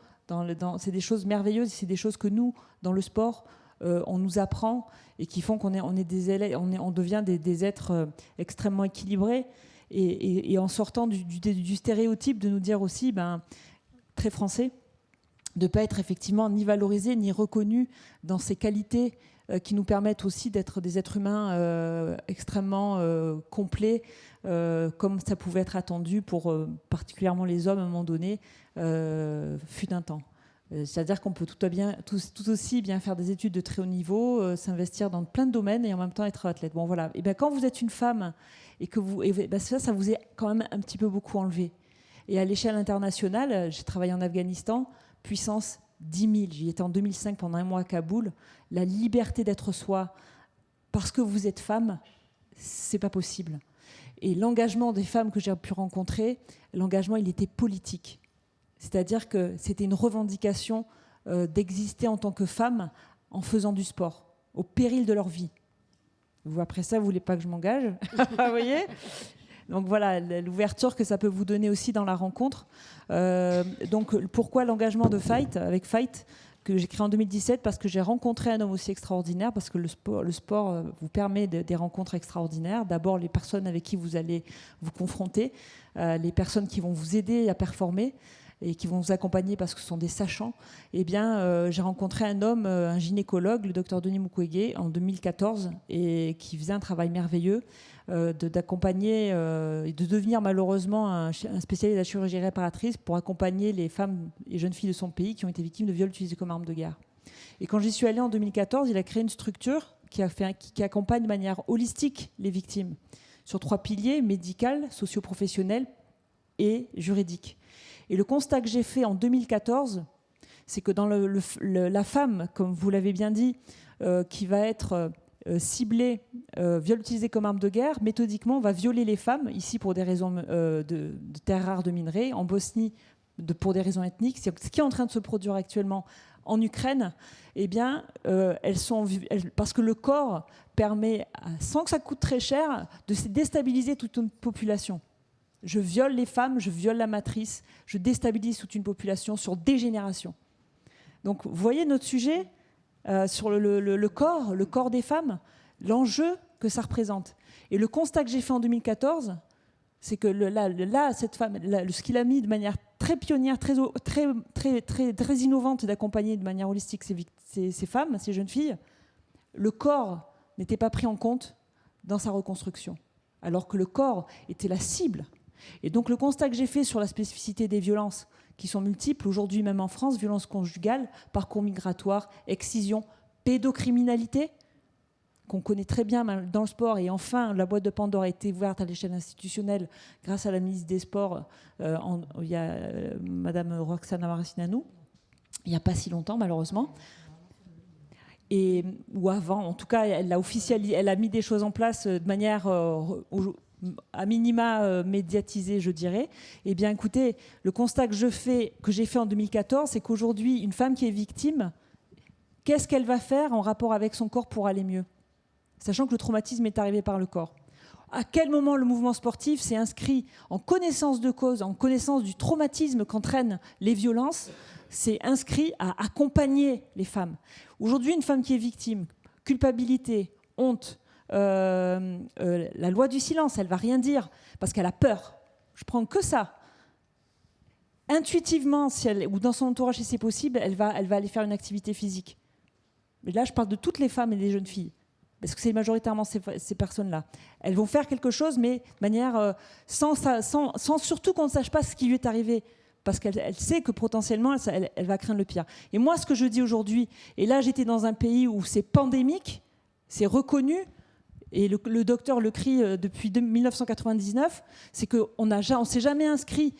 [SPEAKER 5] c'est des choses merveilleuses, c'est des choses que nous, dans le sport, on nous apprend et qui font qu'on devient des êtres extrêmement équilibrés. Et en sortant du stéréotype de nous dire aussi, très français, de ne pas être effectivement ni valorisé ni reconnu dans ces qualités qui nous permettent aussi d'être des êtres humains extrêmement complets, comme ça pouvait être attendu pour particulièrement les hommes à un moment donné, fut un temps. C'est-à-dire qu'on peut tout aussi bien faire des études de très haut niveau, s'investir dans plein de domaines et en même temps être athlète. Bon, voilà. Et quand vous êtes une femme et que ça vous est quand même un petit peu beaucoup enlevé. Et à l'échelle internationale, j'ai travaillé en Afghanistan, puissance 10 000. J'y étais en 2005 pendant un mois à Kaboul. La liberté d'être soi, parce que vous êtes femme, c'est pas possible. Et l'engagement des femmes que j'ai pu rencontrer, l'engagement, il était politique. C'est-à-dire que c'était une revendication d'exister en tant que femme en faisant du sport, au péril de leur vie. Vous, après ça, vous ne voulez pas que je m'engage, vous voyez ? Donc voilà, l'ouverture que ça peut vous donner aussi dans la rencontre. Donc pourquoi l'engagement de Fight, avec Fight, que j'ai créé en 2017, parce que j'ai rencontré un homme aussi extraordinaire, parce que le sport vous permet des rencontres extraordinaires. D'abord, les personnes avec qui vous allez vous confronter, les personnes qui vont vous aider à performer, et qui vont vous accompagner parce que ce sont des sachants. Eh bien, j'ai rencontré un homme, un gynécologue, le docteur Denis Mukwege, en 2014, et qui faisait un travail merveilleux d'accompagner et de devenir malheureusement un spécialiste de la chirurgie réparatrice pour accompagner les femmes et jeunes filles de son pays qui ont été victimes de viols utilisés comme arme de guerre. Et quand j'y suis allée en 2014, il a créé une structure qui accompagne de manière holistique les victimes sur 3 piliers: médical, socio-professionnel et juridique. Et le constat que j'ai fait en 2014, c'est que dans la femme, comme vous l'avez bien dit, qui va être ciblée, viol utilisé comme arme de guerre, méthodiquement, on va violer les femmes, ici pour des raisons de terres rares de minerais, en Bosnie pour des raisons ethniques. C'est ce qui est en train de se produire actuellement en Ukraine, eh bien, parce que le corps permet, sans que ça coûte très cher, de déstabiliser toute une population. Je viole les femmes, je viole la matrice, je déstabilise toute une population sur des générations. Donc, vous voyez notre sujet sur le corps des femmes, l'enjeu que ça représente. Et le constat que j'ai fait en 2014, c'est que cette femme, ce qu'il a mis de manière très pionnière, très innovante d'accompagner de manière holistique ces femmes, ces jeunes filles, le corps n'était pas pris en compte dans sa reconstruction, alors que le corps était la cible. Et donc le constat que j'ai fait sur la spécificité des violences, qui sont multiples, aujourd'hui même en France, violences conjugales, parcours migratoire, excision, pédocriminalité, qu'on connaît très bien dans le sport, et enfin la boîte de Pandore a été ouverte à l'échelle institutionnelle grâce à la ministre des Sports, il y a Madame Roxana Maracineanu, il n'y a pas si longtemps malheureusement, ou avant, en tout cas elle a officialisé, elle a mis des choses en place de manière à minima médiatisée, je dirais. Eh bien écoutez, le constat que j'ai fait en 2014, c'est qu'aujourd'hui une femme qui est victime, qu'est-ce qu'elle va faire en rapport avec son corps pour aller mieux ? Sachant que le traumatisme est arrivé par le corps. À quel moment le mouvement sportif s'est inscrit en connaissance de cause, en connaissance du traumatisme qu'entraînent les violences, s'est inscrit à accompagner les femmes. Aujourd'hui, une femme qui est victime, culpabilité, honte, la loi du silence, elle ne va rien dire parce qu'elle a peur. Je prends que ça. Intuitivement, ou dans son entourage si c'est possible, elle va aller faire une activité physique. Mais là, je parle de toutes les femmes et des jeunes filles. Parce que c'est majoritairement ces personnes-là. Elles vont faire quelque chose, mais de manière sans surtout qu'on ne sache pas ce qui lui est arrivé, parce qu'elle sait que potentiellement, elle va craindre le pire. Et moi, ce que je dis aujourd'hui, et là, j'étais dans un pays où c'est pandémique, c'est reconnu, et le docteur le crie depuis 1999, c'est qu'on ne s'est jamais inscrit,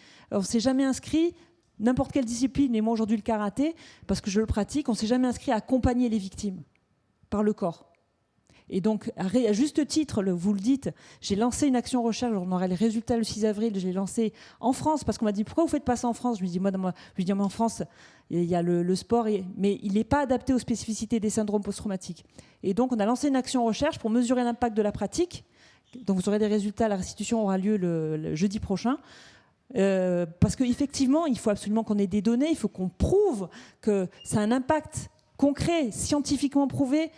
[SPEAKER 5] n'importe quelle discipline, et moi aujourd'hui le karaté, parce que je le pratique, on ne s'est jamais inscrit à accompagner les victimes par le corps. Et donc, à juste titre, vous le dites, j'ai lancé une action recherche, on aura les résultats le 6 avril, je l'ai lancé en France, parce qu'on m'a dit, pourquoi vous ne faites pas ça en France ? Je lui dis, mais en France, il y a le sport, mais il n'est pas adapté aux spécificités des syndromes post-traumatiques. Et donc, on a lancé une action recherche pour mesurer l'impact de la pratique. Donc, vous aurez des résultats, la restitution aura lieu le jeudi prochain. Parce qu'effectivement, il faut absolument qu'on ait des données, il faut qu'on prouve que ça a un impact concret, scientifiquement prouvé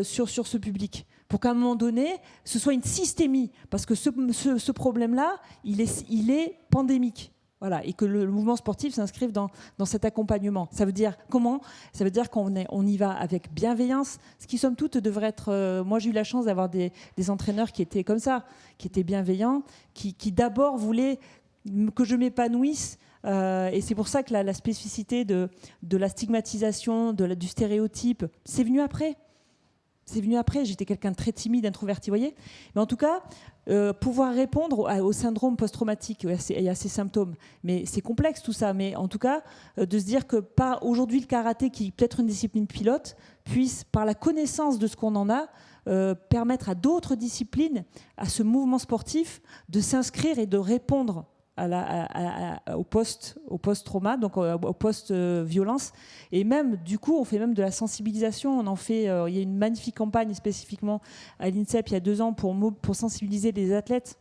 [SPEAKER 5] sur ce public, pour qu'à un moment donné, ce soit une systémie, parce que ce problème-là, il est pandémique. Voilà, et que le mouvement sportif s'inscrive dans cet accompagnement. Ça veut dire comment ? Ça veut dire qu'on y va avec bienveillance, ce qui, somme toute, devrait être... moi, j'ai eu la chance d'avoir des entraîneurs qui étaient comme ça, qui étaient bienveillants, qui d'abord voulaient que je m'épanouisse. Et c'est pour ça que la spécificité de la stigmatisation, du stéréotype, c'est venu après. J'étais quelqu'un de très timide, introverti, vous voyez. Mais en tout cas, pouvoir répondre au syndrome post-traumatique et à ces symptômes. Mais c'est complexe tout ça. Mais en tout cas, de se dire que pas aujourd'hui le karaté, qui est peut-être une discipline pilote, puisse, par la connaissance de ce qu'on en a, permettre à d'autres disciplines, à ce mouvement sportif, de s'inscrire et de répondre au post-trauma, donc au post-violence. Et même, du coup, on fait même de la sensibilisation. On en fait, il y a une magnifique campagne spécifiquement à l'INSEP il y a 2 ans pour sensibiliser les athlètes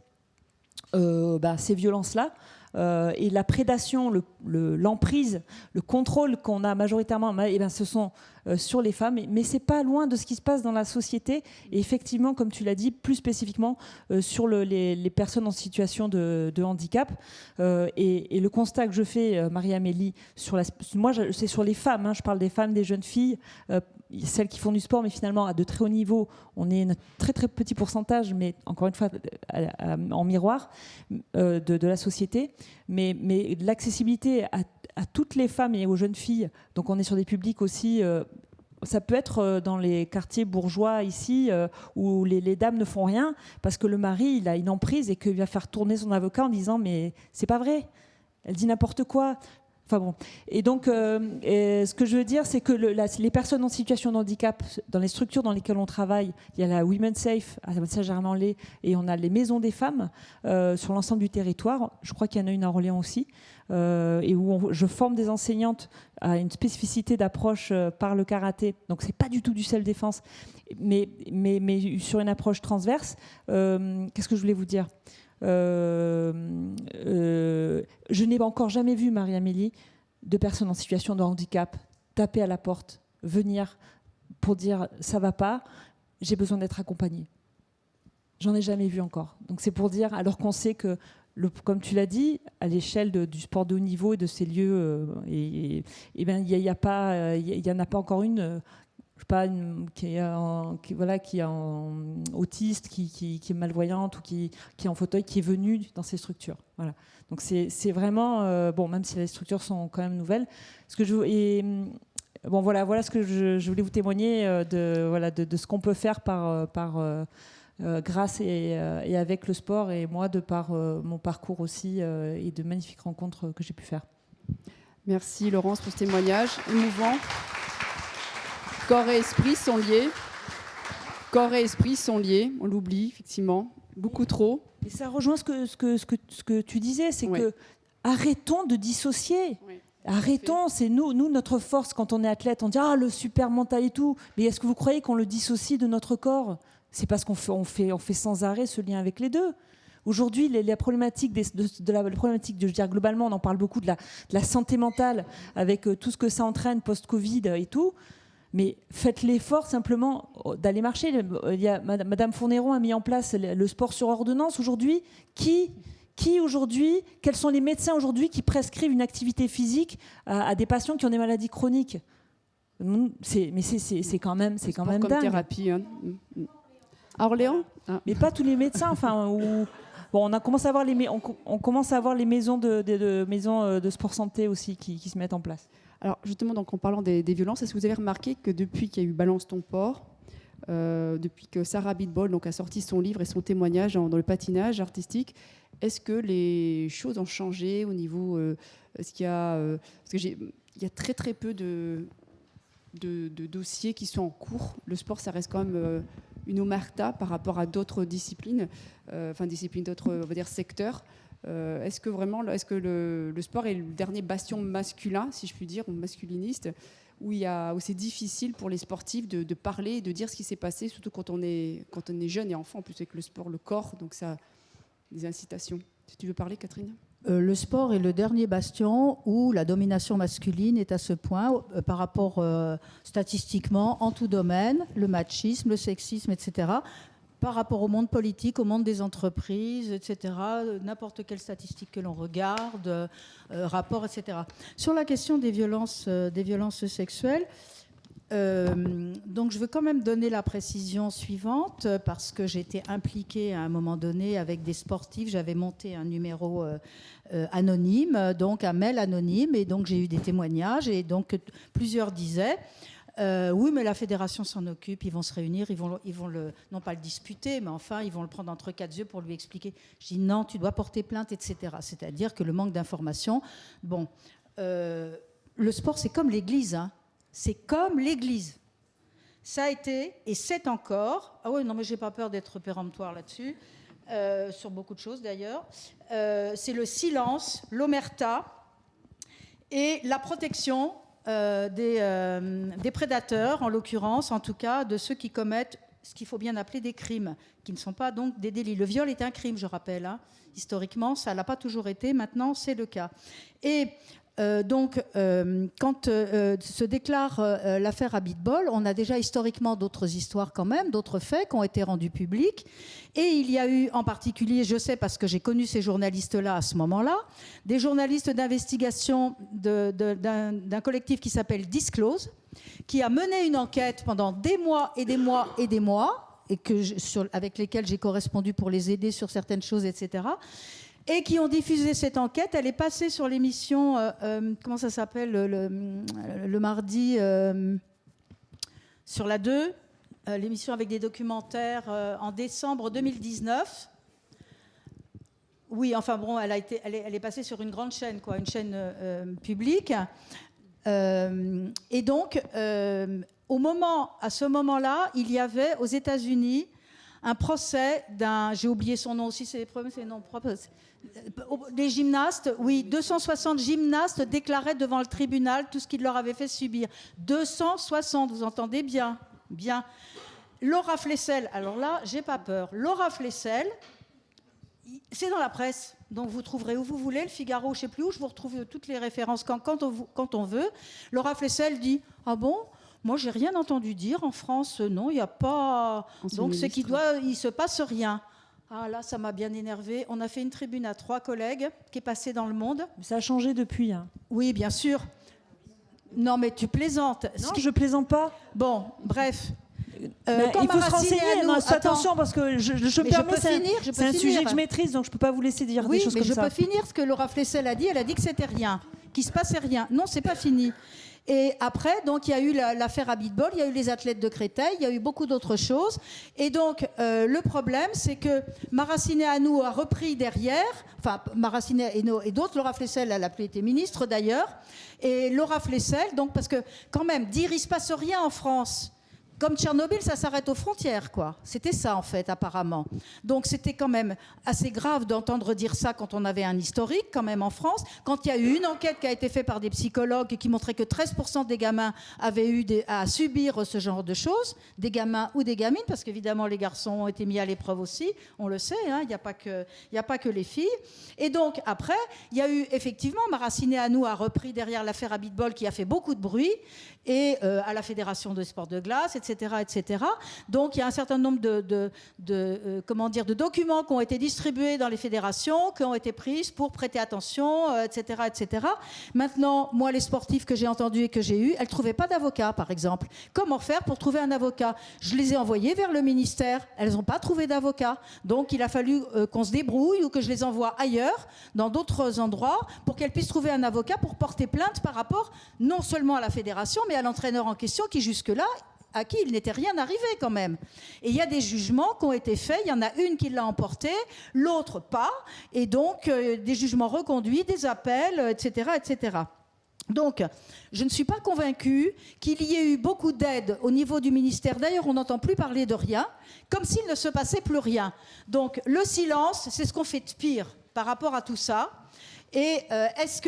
[SPEAKER 5] ces violences-là. Et la prédation, l'emprise, le contrôle qu'on a majoritairement, ce sont sur les femmes, mais c'est pas loin de ce qui se passe dans la société. Et effectivement, comme tu l'as dit, plus spécifiquement sur les personnes en situation de handicap. Et le constat que je fais, Marie-Amélie, moi c'est sur les femmes, je parle des femmes, des jeunes filles, celles qui font du sport, mais finalement à de très haut niveau, on est un très très petit pourcentage, mais encore une fois en miroir de la société, mais l'accessibilité à toutes les femmes et aux jeunes filles, donc on est sur des publics aussi, ça peut être dans les quartiers bourgeois ici, où les dames ne font rien, parce que le mari il a une emprise et qu'il va faire tourner son avocat en disant mais c'est pas vrai, elle dit n'importe quoi. Enfin bon. Et donc, ce que je veux dire, c'est que les personnes en situation de handicap, dans les structures dans lesquelles on travaille, il y a la Women's Safe à Saint-Germain-en-Laye et on a les maisons des femmes sur l'ensemble du territoire. Je crois qu'il y en a une à Orléans aussi. Et où je forme des enseignantes à une spécificité d'approche par le karaté. Donc, c'est pas du tout du self-défense, mais sur une approche transverse. Qu'est-ce que je voulais vous dire ? Je n'ai encore jamais vu, Marie-Amélie, de personnes en situation de handicap taper à la porte, venir pour dire ça va pas, j'ai besoin d'être accompagnée. J'en ai jamais vu encore. Donc c'est pour dire, alors qu'on sait que, comme tu l'as dit, à l'échelle du sport de haut niveau et de ces lieux, il n'y en a pas encore une. Qui est autiste, qui est malvoyante ou qui est en fauteuil, qui est venue dans ces structures. Voilà. Donc c'est vraiment même si les structures sont quand même nouvelles. Voilà ce que je voulais vous témoigner de ce qu'on peut faire grâce et avec le sport, et moi de par mon parcours aussi et de magnifiques rencontres que j'ai pu faire.
[SPEAKER 1] Merci Laurence pour ce témoignage émouvant. Corps et esprit sont liés. Corps et esprit sont liés, on l'oublie effectivement, beaucoup trop.
[SPEAKER 5] Et ça rejoint ce que tu disais, c'est que arrêtons de dissocier. Oui. Arrêtons, c'est nous notre force quand on est athlète, on dit le super mental et tout, mais est-ce que vous croyez qu'on le dissocie de notre corps ? C'est parce qu'on fait sans arrêt ce lien avec les deux. Aujourd'hui, la problématique je veux dire, globalement, on en parle beaucoup de la santé mentale, avec tout ce que ça entraîne post-Covid et tout. Mais faites l'effort simplement d'aller marcher. Madame Fournéron a mis en place le sport sur ordonnance. Aujourd'hui, quels sont les médecins aujourd'hui qui prescrivent une activité physique à des patients qui ont des maladies chroniques ? C'est quand même dingue.
[SPEAKER 1] Comme thérapie. Hein. À Orléans ?
[SPEAKER 5] Mais pas tous les médecins. On commence à avoir les maisons de sport santé aussi qui se mettent en place.
[SPEAKER 1] Alors justement, donc, en parlant des violences, est-ce que vous avez remarqué que depuis qu'il y a eu Balance ton port, depuis que Sarah Abitbol a sorti son livre et son témoignage dans le patinage artistique, est-ce que les choses ont changé au niveau... parce qu'il y a très très peu de dossiers qui sont en cours. Le sport, ça reste quand même une omerta par rapport à d'autres disciplines, d'autres, on va dire, secteurs. Est-ce que le sport est le dernier bastion masculin, si je puis dire, ou masculiniste, où c'est difficile pour les sportifs de parler et de dire ce qui s'est passé, surtout quand on est jeune et enfant, en plus avec le sport, le corps, donc ça a des incitations. Si tu veux parler, Catherine ?
[SPEAKER 3] Le sport est le dernier bastion où la domination masculine est à ce point par rapport statistiquement en tout domaine, le machisme, le sexisme, etc., par rapport au monde politique, au monde des entreprises, etc., n'importe quelle statistique que l'on regarde, rapport, etc. Sur la question des violences sexuelles, donc je veux quand même donner la précision suivante, parce que j'étais impliquée à un moment donné avec des sportifs. J'avais monté un numéro anonyme, donc un mail anonyme, et donc j'ai eu des témoignages, et donc plusieurs disaient... oui, mais la fédération s'en occupe, ils vont se réunir, ils vont non pas le disputer, mais enfin, ils vont le prendre entre quatre yeux pour lui expliquer. Je dis non, tu dois porter plainte, etc. C'est-à-dire que le manque d'information... le sport, c'est comme l'Église, hein. C'est comme l'Église. Ça a été, et c'est encore... Ah oui, non, mais j'ai pas peur d'être péremptoire là-dessus, sur beaucoup de choses d'ailleurs. C'est le silence, l'omerta et la protection... des prédateurs, en l'occurrence, en tout cas, de ceux qui commettent ce qu'il faut bien appeler des crimes, qui ne sont pas donc des délits. Le viol est un crime, je rappelle. Hein. Historiquement, ça ne l'a pas toujours été. Maintenant, c'est le cas. Et quand se déclare l'affaire Abitbol, on a déjà historiquement d'autres histoires quand même, d'autres faits qui ont été rendus publics. Et il y a eu en particulier, je sais parce que j'ai connu ces journalistes-là à ce moment-là, des journalistes d'investigation d'un collectif qui s'appelle Disclose, qui a mené une enquête pendant des mois et des mois et des mois, et avec lesquels j'ai correspondu pour les aider sur certaines choses, etc., et qui ont diffusé cette enquête. Elle est passée sur l'émission, comment ça s'appelle, le mardi, sur la 2, l'émission avec des documentaires en décembre 2019. Oui, enfin bon, elle est passée sur une grande chaîne, quoi, une chaîne publique. Et donc, à ce moment-là, il y avait aux États-Unis un procès j'ai oublié son nom aussi, c'est les noms propres. Des gymnastes, oui, 260 gymnastes déclaraient devant le tribunal tout ce qu'ils leur avaient fait subir. 260, vous entendez bien, bien. Laura Flessel, alors là, j'ai pas peur. Laura Flessel, c'est dans la presse, donc vous trouverez où vous voulez, le Figaro, je ne sais plus où, je vous retrouve toutes les références quand on veut. Laura Flessel dit « Ah bon ? Moi, j'ai rien entendu dire en France, non, il n'y a pas... Donc, c'est il ne se passe rien. » Ah là, ça m'a bien énervé. On a fait une tribune à 3 collègues qui est passée dans Le Monde.
[SPEAKER 5] Mais ça a changé depuis. Hein.
[SPEAKER 3] Oui, bien sûr. Non, mais tu plaisantes.
[SPEAKER 5] Non, je plaisante pas.
[SPEAKER 3] Bon, bref...
[SPEAKER 5] il faut se renseigner, attention, parce que je me permets, c'est un sujet que je maîtrise, donc je ne peux pas vous laisser dire des choses comme ça.
[SPEAKER 3] Oui, mais je peux finir ce que Laura Flessel a dit. Elle a dit que c'était rien, qu'il ne se passait rien. Non, c'est pas fini. Et après, donc, il y a eu l'affaire Abitbol, il y a eu les athlètes de Créteil, il y a eu beaucoup d'autres choses. Et donc, le problème, c'est que Maracineanu a repris derrière, enfin, Maracineanu et d'autres, Laura Flessel, elle a plus été ministre d'ailleurs, et Laura Flessel, donc, parce que quand même, dire il ne se passe rien en France, comme Tchernobyl, ça s'arrête aux frontières, quoi. C'était ça, en fait, apparemment. Donc, c'était quand même assez grave d'entendre dire ça quand on avait un historique, quand même, en France. Quand il y a eu une enquête qui a été faite par des psychologues qui montrait que 13% des gamins avaient eu à subir ce genre de choses, des gamins ou des gamines, parce qu'évidemment, les garçons ont été mis à l'épreuve aussi, on le sait, hein, il n'y a pas que les filles. Et donc, après, il y a eu, effectivement, Maracineanu a repris derrière l'affaire Abitbol qui a fait beaucoup de bruit, et à la Fédération de sport de glace, etc., etc. Donc, il y a un certain nombre de documents qui ont été distribués dans les fédérations, qui ont été prises pour prêter attention, etc., etc. Maintenant, moi, les sportifs que j'ai entendus et que j'ai eus, elles ne trouvaient pas d'avocat, par exemple. Comment faire pour trouver un avocat ? Je les ai envoyées vers le ministère. Elles n'ont pas trouvé d'avocat. Donc, il a fallu qu'on se débrouille ou que je les envoie ailleurs, dans d'autres endroits, pour qu'elles puissent trouver un avocat pour porter plainte par rapport non seulement à la fédération, mais à l'entraîneur en question qui, jusque-là, à qui il n'était rien arrivé quand même. Et il y a des jugements qui ont été faits, il y en a une qui l'a emporté, l'autre pas, et donc des jugements reconduits, des appels, etc., etc. Donc, je ne suis pas convaincue qu'il y ait eu beaucoup d'aide au niveau du ministère. D'ailleurs, on n'entend plus parler de rien, comme s'il ne se passait plus rien. Donc, le silence, c'est ce qu'on fait de pire par rapport à tout ça. Et est-ce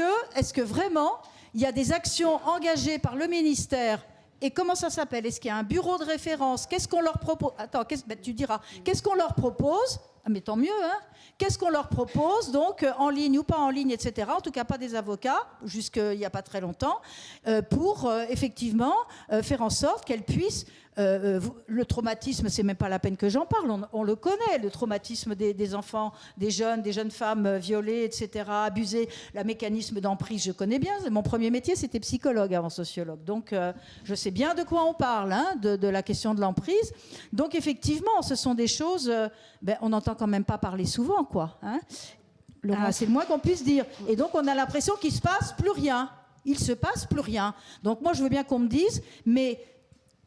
[SPEAKER 3] que vraiment, il y a des actions engagées par le ministère ? Et comment ça s'appelle ? Est-ce qu'il y a un bureau de référence ? Qu'est-ce qu'on leur propose ? Attends, tu diras. Qu'est-ce qu'on leur propose ? Ah, mais tant mieux, hein ? Qu'est-ce qu'on leur propose, donc, en ligne ou pas en ligne, etc. En tout cas, pas des avocats, jusqu'il n'y a pas très longtemps, pour effectivement faire en sorte qu'elles puissent... le traumatisme, c'est même pas la peine que j'en parle, on le connaît, le traumatisme des enfants, des jeunes femmes violées, etc., abusées, le mécanisme d'emprise, je connais bien. Mon premier métier, c'était psychologue avant sociologue. Donc, je sais bien de quoi on parle, hein, de la question de l'emprise. Donc, effectivement, ce sont des choses... on n'entend quand même pas parler souvent, quoi. Hein. C'est le moins qu'on puisse dire. Et donc, on a l'impression qu'il ne se passe plus rien. Il ne se passe plus rien. Donc, moi, je veux bien qu'on me dise, mais...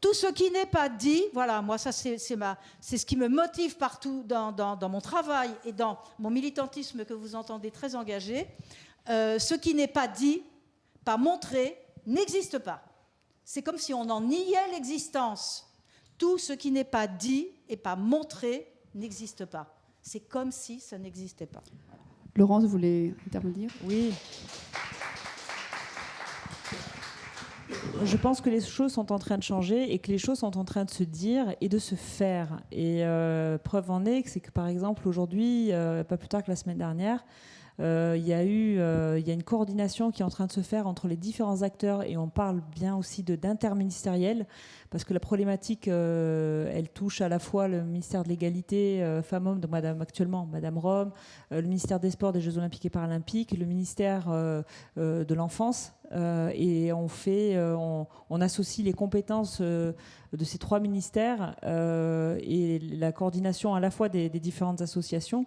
[SPEAKER 3] Tout ce qui n'est pas dit, voilà, moi, ça, c'est ce qui me motive partout dans mon travail et dans mon militantisme que vous entendez très engagé. Ce qui n'est pas dit, pas montré, n'existe pas. C'est comme si on en niait l'existence. Tout ce qui n'est pas dit et pas montré n'existe pas. C'est comme si ça n'existait pas.
[SPEAKER 1] Laurence, vous voulez intervenir ?
[SPEAKER 5] Oui. Je pense que les choses sont en train de changer et que les choses sont en train de se dire et de se faire. Et preuve en est, c'est que par exemple aujourd'hui, pas plus tard que la semaine dernière, il y a une coordination qui est en train de se faire entre les différents acteurs et on parle bien aussi d'interministériel parce que la problématique, elle touche à la fois le ministère de l'égalité femmes-hommes, donc actuellement Madame Rome, le ministère des Sports, des Jeux Olympiques et Paralympiques, le ministère de l'Enfance. Et on associe les compétences de ces 3 ministères et la coordination à la fois des différentes associations.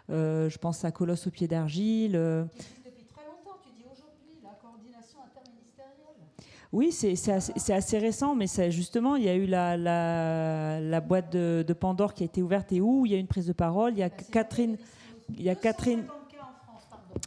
[SPEAKER 5] Je pense à Colosse au pied d'argile.
[SPEAKER 3] Depuis très longtemps, tu dis aujourd'hui, la coordination interministérielle.
[SPEAKER 5] Oui, c'est assez récent, mais justement, il y a eu la boîte de Pandore qui a été ouverte et où il y a une prise de parole. Il y a Catherine...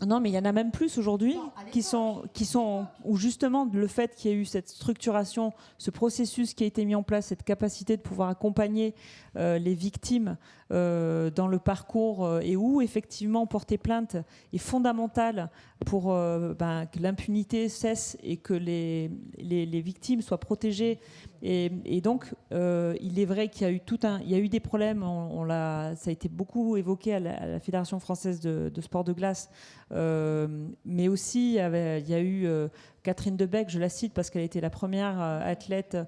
[SPEAKER 5] Non, mais il y en a même plus aujourd'hui qui sont où justement le fait qu'il y ait eu cette structuration, ce processus qui a été mis en place, cette capacité de pouvoir accompagner les victimes dans le parcours et où effectivement porter plainte est fondamental pour que l'impunité cesse et que les victimes soient protégées. Et donc, il est vrai qu'il y a eu il y a eu des problèmes. Ça a été beaucoup évoqué à la Fédération française de sport de glace, mais aussi il y a eu Catherine Debec, je la cite parce qu'elle était la première athlète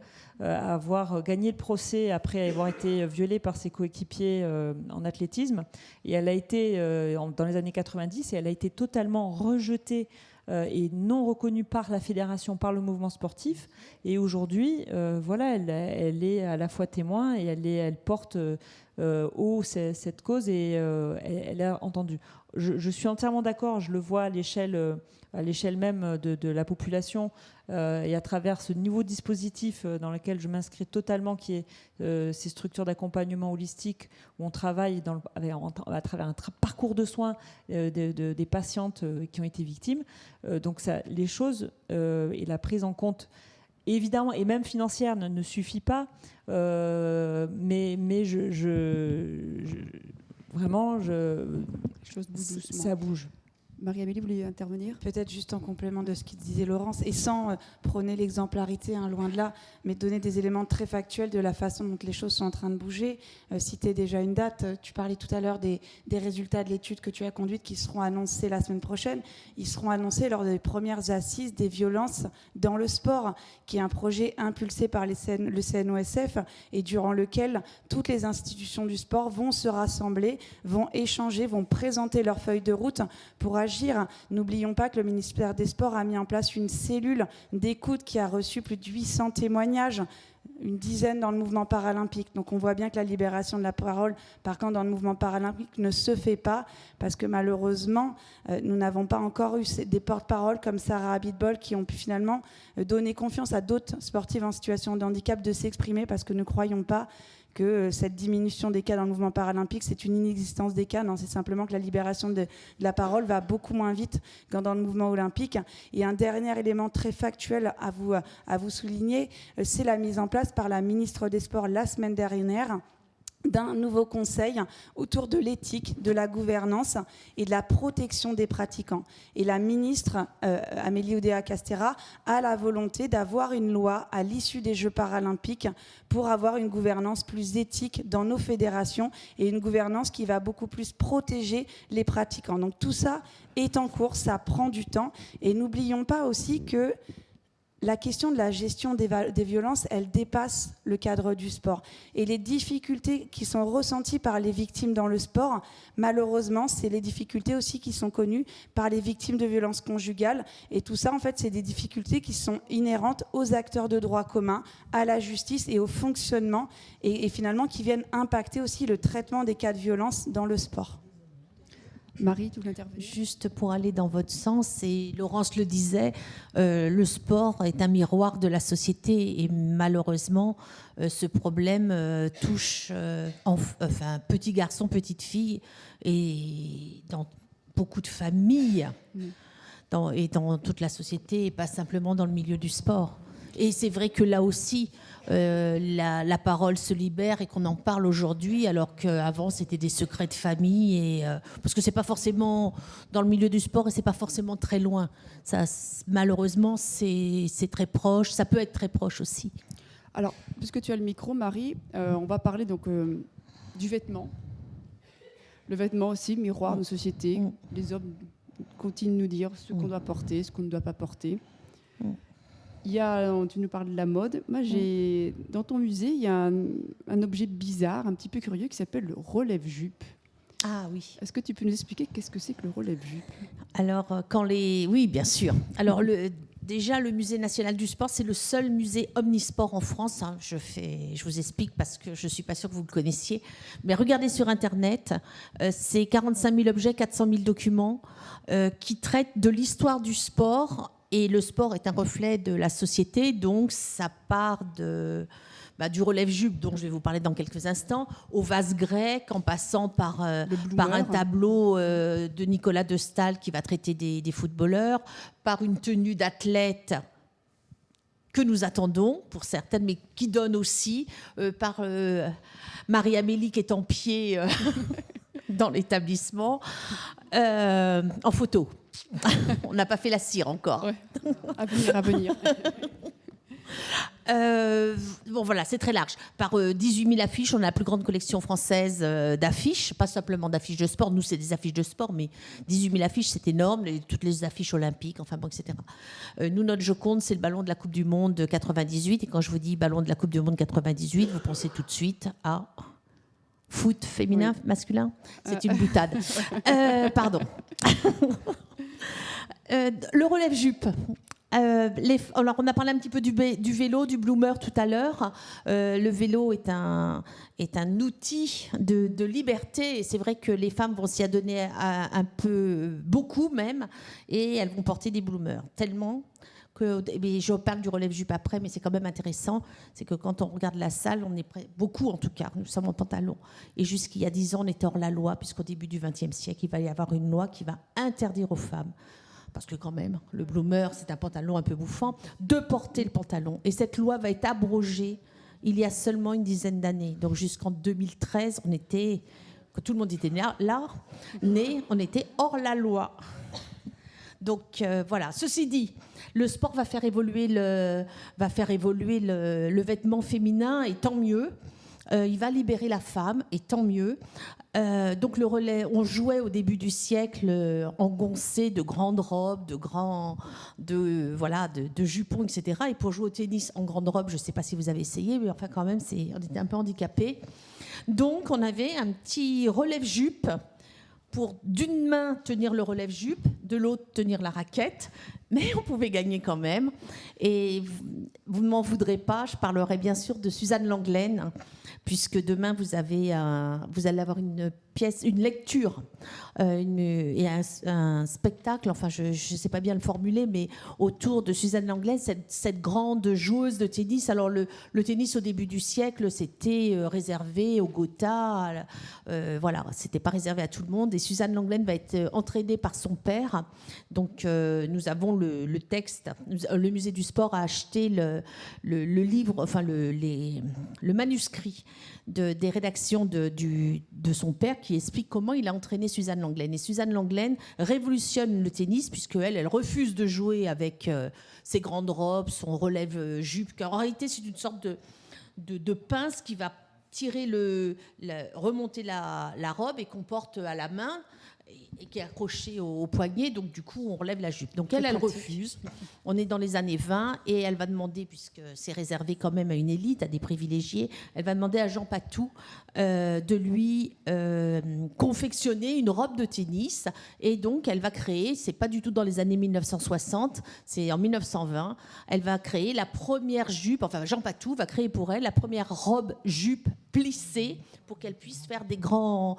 [SPEAKER 5] à avoir gagné le procès après avoir été violée par ses coéquipiers en athlétisme. Et elle a été dans les années 90 et elle a été totalement rejetée et non reconnue par la fédération, par le mouvement sportif. Et aujourd'hui, voilà, elle est à la fois témoin et elle porte haut cette cause et elle a entendu. Je suis entièrement d'accord, je le vois à l'échelle même de la population et à travers ce nouveau dispositif dans lequel je m'inscris totalement, qui est ces structures d'accompagnement holistique où on travaille à travers un parcours de soins des patientes qui ont été victimes. Donc les choses et la prise en compte évidemment, et même financière, ne suffit pas, mais vraiment, ça bouge.
[SPEAKER 1] Marie-Amélie, vous voulez intervenir ?
[SPEAKER 4] Peut-être juste en complément de ce qu'il disait Laurence, et sans prôner l'exemplarité, loin de là, mais donner des éléments très factuels de la façon dont les choses sont en train de bouger. Citer déjà une date, tu parlais tout à l'heure des résultats de l'étude que tu as conduite qui seront annoncés la semaine prochaine. Ils seront annoncés lors des premières assises des violences dans le sport, qui est un projet impulsé par le CNOSF et durant lequel toutes les institutions du sport vont se rassembler, vont échanger, vont présenter leur feuille de route pour agir. N'oublions pas que le ministère des Sports a mis en place une cellule d'écoute qui a reçu plus de 800 témoignages, une dizaine dans le mouvement paralympique. Donc on voit bien que la libération de la parole, par contre, dans le mouvement paralympique ne se fait pas parce que malheureusement, nous n'avons pas encore eu des porte-paroles comme Sarah Abitbol qui ont pu finalement donner confiance à d'autres sportives en situation de handicap de s'exprimer, parce que ne croyons pas que cette diminution des cas dans le mouvement paralympique, c'est une inexistence des cas. Non, c'est simplement que la libération de la parole va beaucoup moins vite que dans le mouvement olympique. Et un dernier élément très factuel à vous souligner, c'est la mise en place par la ministre des Sports la semaine dernière d'un nouveau conseil autour de l'éthique, de la gouvernance et de la protection des pratiquants. Et la ministre, Amélie Oudéa-Castéra, a la volonté d'avoir une loi à l'issue des Jeux paralympiques pour avoir une gouvernance plus éthique dans nos fédérations et une gouvernance qui va beaucoup plus protéger les pratiquants. Donc tout ça est en cours, ça prend du temps. Et n'oublions pas aussi que la question de la gestion des violences, elle dépasse le cadre du sport. Et les difficultés qui sont ressenties par les victimes dans le sport, malheureusement, c'est les difficultés aussi qui sont connues par les victimes de violences conjugales. Et tout ça, en fait, c'est des difficultés qui sont inhérentes aux acteurs de droit commun, à la justice et au fonctionnement, et finalement qui viennent impacter aussi le traitement des cas de violence dans le sport.
[SPEAKER 1] Marie, tu veux intervenir ?
[SPEAKER 2] Juste pour aller dans votre sens, et Laurence le disait, le sport est un miroir de la société et malheureusement, ce problème touche petits garçons, petites filles et dans beaucoup de familles et dans toute la société et pas simplement dans le milieu du sport. Et c'est vrai que là aussi, la parole se libère et qu'on en parle aujourd'hui, alors qu'avant c'était des secrets de famille, parce que c'est pas forcément dans le milieu du sport et c'est pas forcément très loin. Ça, malheureusement, c'est très proche. Ça peut être très proche aussi.
[SPEAKER 1] Alors, puisque tu as le micro, Marie, on va parler donc du vêtement. Le vêtement aussi, miroir de nos sociétés. Les hommes continuent de nous dire ce qu'on doit porter, ce qu'on ne doit pas porter. Tu nous parles de la mode. Moi, dans ton musée, il y a un objet bizarre, un petit peu curieux, qui s'appelle le relève-jupe.
[SPEAKER 2] Ah oui.
[SPEAKER 1] Est-ce que tu peux nous expliquer qu'est-ce que c'est que le relève-jupe ?
[SPEAKER 2] Alors, oui, bien sûr. Alors, déjà, le Musée national du sport, c'est le seul musée omnisport en France. Je vous explique parce que je ne suis pas sûre que vous le connaissiez. Mais regardez sur Internet, c'est 45 000 objets, 400 000 documents qui traitent de l'histoire du sport et le sport est un reflet de la société, donc ça part du relève-jupe, dont je vais vous parler dans quelques instants, au vase grec, en passant par un tableau de Nicolas de Staël qui va traiter des footballeurs, par une tenue d'athlète que nous attendons pour certaines, mais qui donne aussi, par Marie-Amélie qui est en pied dans l'établissement, en photo. On n'a pas fait la cire encore.
[SPEAKER 1] Ouais. À venir.
[SPEAKER 2] Voilà, c'est très large. Par 18 000 affiches, on a la plus grande collection française d'affiches, pas simplement d'affiches de sport. Nous, c'est des affiches de sport, mais 18 000 affiches, c'est énorme. Toutes les affiches olympiques, etc. Nous, notre Joconde, c'est le ballon de la Coupe du Monde 98. Et quand je vous dis ballon de la Coupe du Monde 98, vous pensez tout de suite à foot féminin, masculin. C'est une boutade. Pardon. Le relève-jupe. Alors on a parlé un petit peu du vélo, du bloomer tout à l'heure. Le vélo est un outil de liberté, et c'est vrai que les femmes vont s'y adonner un peu, beaucoup même, et elles vont porter des bloomers. Tellement que, mais je parle du relève-jupe après, mais c'est quand même intéressant, c'est que quand on regarde la salle, on est beaucoup en tout cas, nous sommes en pantalon. Et jusqu'il y a 10 ans, on était hors la loi, puisqu'au début du XXe siècle, il va y avoir une loi qui va interdire aux femmes, parce que quand même, le bloomer, c'est un pantalon un peu bouffant, de porter le pantalon. Et cette loi va être abrogée il y a seulement une dizaine d'années. Donc jusqu'en 2013, quand tout le monde était né, on était hors la loi. Donc voilà. Ceci dit, le sport va faire évoluer le vêtement féminin, et tant mieux. Il va libérer la femme, et tant mieux. Donc le relais, on jouait au début du siècle engoncé de grandes robes, de jupons, etc. Et pour jouer au tennis en grande robe, je ne sais pas si vous avez essayé, mais enfin quand même, on était un peu handicapés. Donc on avait un petit relève-jupe pour d'une main tenir le relève-jupe, de l'autre tenir la raquette, mais on pouvait gagner quand même. Et vous ne m'en voudrez pas, je parlerai bien sûr de Suzanne Langlaine, puisque demain vous allez avoir une lecture et un spectacle, enfin je ne sais pas bien le formuler, mais autour de Suzanne Langlaine, cette grande joueuse de tennis. Alors le tennis au début du siècle, c'était réservé aux Gotha, voilà, c'était pas réservé à tout le monde. Et Suzanne Langlaine va être entraînée par son père. Donc nous avons le texte, le musée du sport a acheté le livre, enfin le manuscrit des rédactions de son père, qui explique comment il a entraîné Suzanne Langlaine. Et Suzanne Langlaine révolutionne le tennis, puisqu'elle refuse de jouer avec ses grandes robes, son relève-jupe, car en réalité c'est une sorte de pince qui va tirer remonter la robe et qu'on porte à la main, et qui est accrochée au poignet, donc du coup on relève la jupe. Donc elle refuse. On est dans les années 20, et elle va demander, puisque c'est réservé quand même à une élite, à des privilégiés, elle va demander à Jean Patou de lui confectionner une robe de tennis. Et donc elle va créer, c'est pas du tout dans les années 1960, c'est en 1920, elle va créer la première jupe, enfin Jean Patou va créer pour elle la première robe jupe plissée, pour qu'elle puisse faire des grands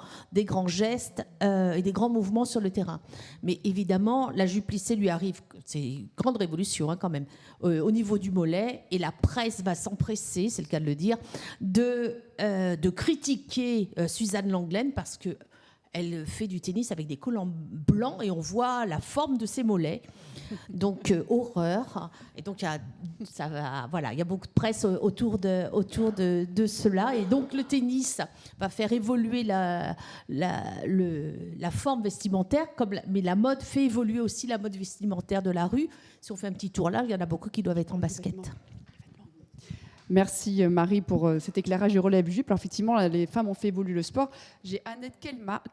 [SPEAKER 2] gestes et des grands mouvements sur le terrain. Mais évidemment, la jupe plissée lui arrive, c'est une grande révolution quand même, au niveau du mollet, et la presse va s'empresser, c'est le cas de le dire, de critiquer Suzanne Langlaine, parce que elle fait du tennis avec des collants blancs et on voit la forme de ses mollets. Donc, horreur. Et donc, il y a beaucoup de presse autour de cela. Et donc, le tennis va faire évoluer la forme vestimentaire, mais la mode fait évoluer aussi la mode vestimentaire de la rue. Si on fait un petit tour là, il y en a beaucoup qui doivent être en basket.
[SPEAKER 1] Merci Marie pour cet éclairage du relève-jupe. Alors effectivement, les femmes ont fait évoluer le sport. J'ai Annette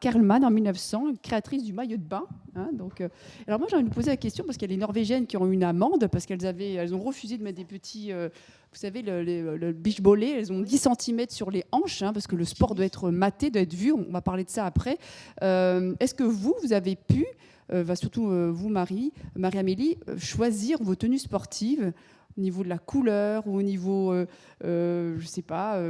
[SPEAKER 1] Kerlman en 1900, créatrice du maillot de bain. Alors moi, j'ai envie de vous poser la question, parce qu'il y a les Norvégiennes qui ont eu une amende parce qu'elles ont refusé de mettre des petits, vous savez, le beach volley. Elles ont 10 cm sur les hanches, parce que le sport doit être maté, doit être vu. On va parler de ça après. Est-ce que vous avez pu va surtout vous, Marie-Amélie, choisir vos tenues sportives au niveau de la couleur ou au niveau, je sais pas,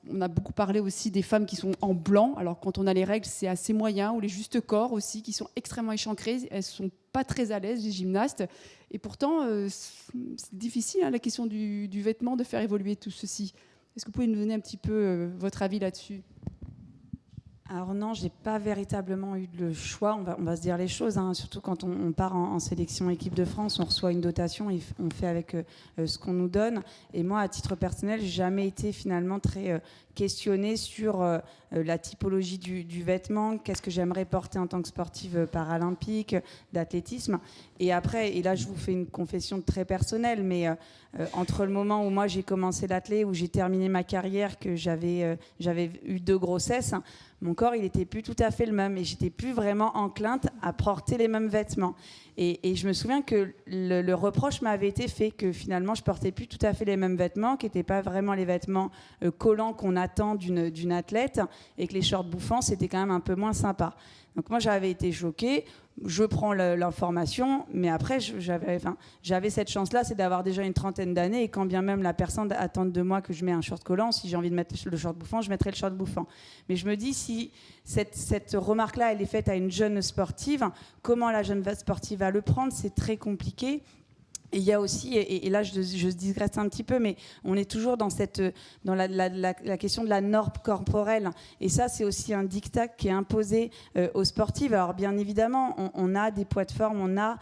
[SPEAKER 1] on a beaucoup parlé aussi des femmes qui sont en blanc. Alors quand on a les règles, c'est assez moyen, ou les justes corps aussi, qui sont extrêmement échancrées. Elles sont pas très à l'aise, les gymnastes. Et pourtant, c'est difficile, hein, la question du vêtement, de faire évoluer tout ceci. Est-ce que vous pouvez nous donner un petit peu votre avis là-dessus ?
[SPEAKER 4] Alors non, j'ai pas véritablement eu le choix, on va se dire les choses, hein. Surtout quand on part en sélection équipe de France, on reçoit une dotation et on fait avec ce qu'on nous donne. Et moi, à titre personnel, j'ai jamais été finalement très questionnée sur la typologie du vêtement, qu'est-ce que j'aimerais porter en tant que sportive paralympique, d'athlétisme. Et après, et là je vous fais une confession très personnelle, mais entre le moment où moi j'ai commencé l'athlé, où j'ai terminé ma carrière, que j'avais eu 2 grossesses, mon corps il était plus tout à fait le même et j'étais plus vraiment enclinte à porter les mêmes vêtements. Et je me souviens que le reproche m'avait été fait que finalement je portais plus tout à fait les mêmes vêtements, qui n'étaient pas vraiment les vêtements collants qu'on attend d'une athlète, et que les shorts bouffants c'était quand même un peu moins sympa. Donc moi j'avais été choquée. Je prends l'information, mais après j'avais cette chance-là, c'est d'avoir déjà une trentaine d'années, et quand bien même la personne attend de moi que je mets un short collant, si j'ai envie de mettre le short bouffant, je mettrai le short bouffant. Mais je me dis, si cette remarque-là, elle est faite à une jeune sportive, comment la jeune sportive va le prendre ? C'est très compliqué. Et il y a aussi, et là je digresse un petit peu, mais on est toujours dans la question de la norme corporelle. Et ça, c'est aussi un diktat qui est imposé aux sportives. Alors bien évidemment, on a des poids de forme, on a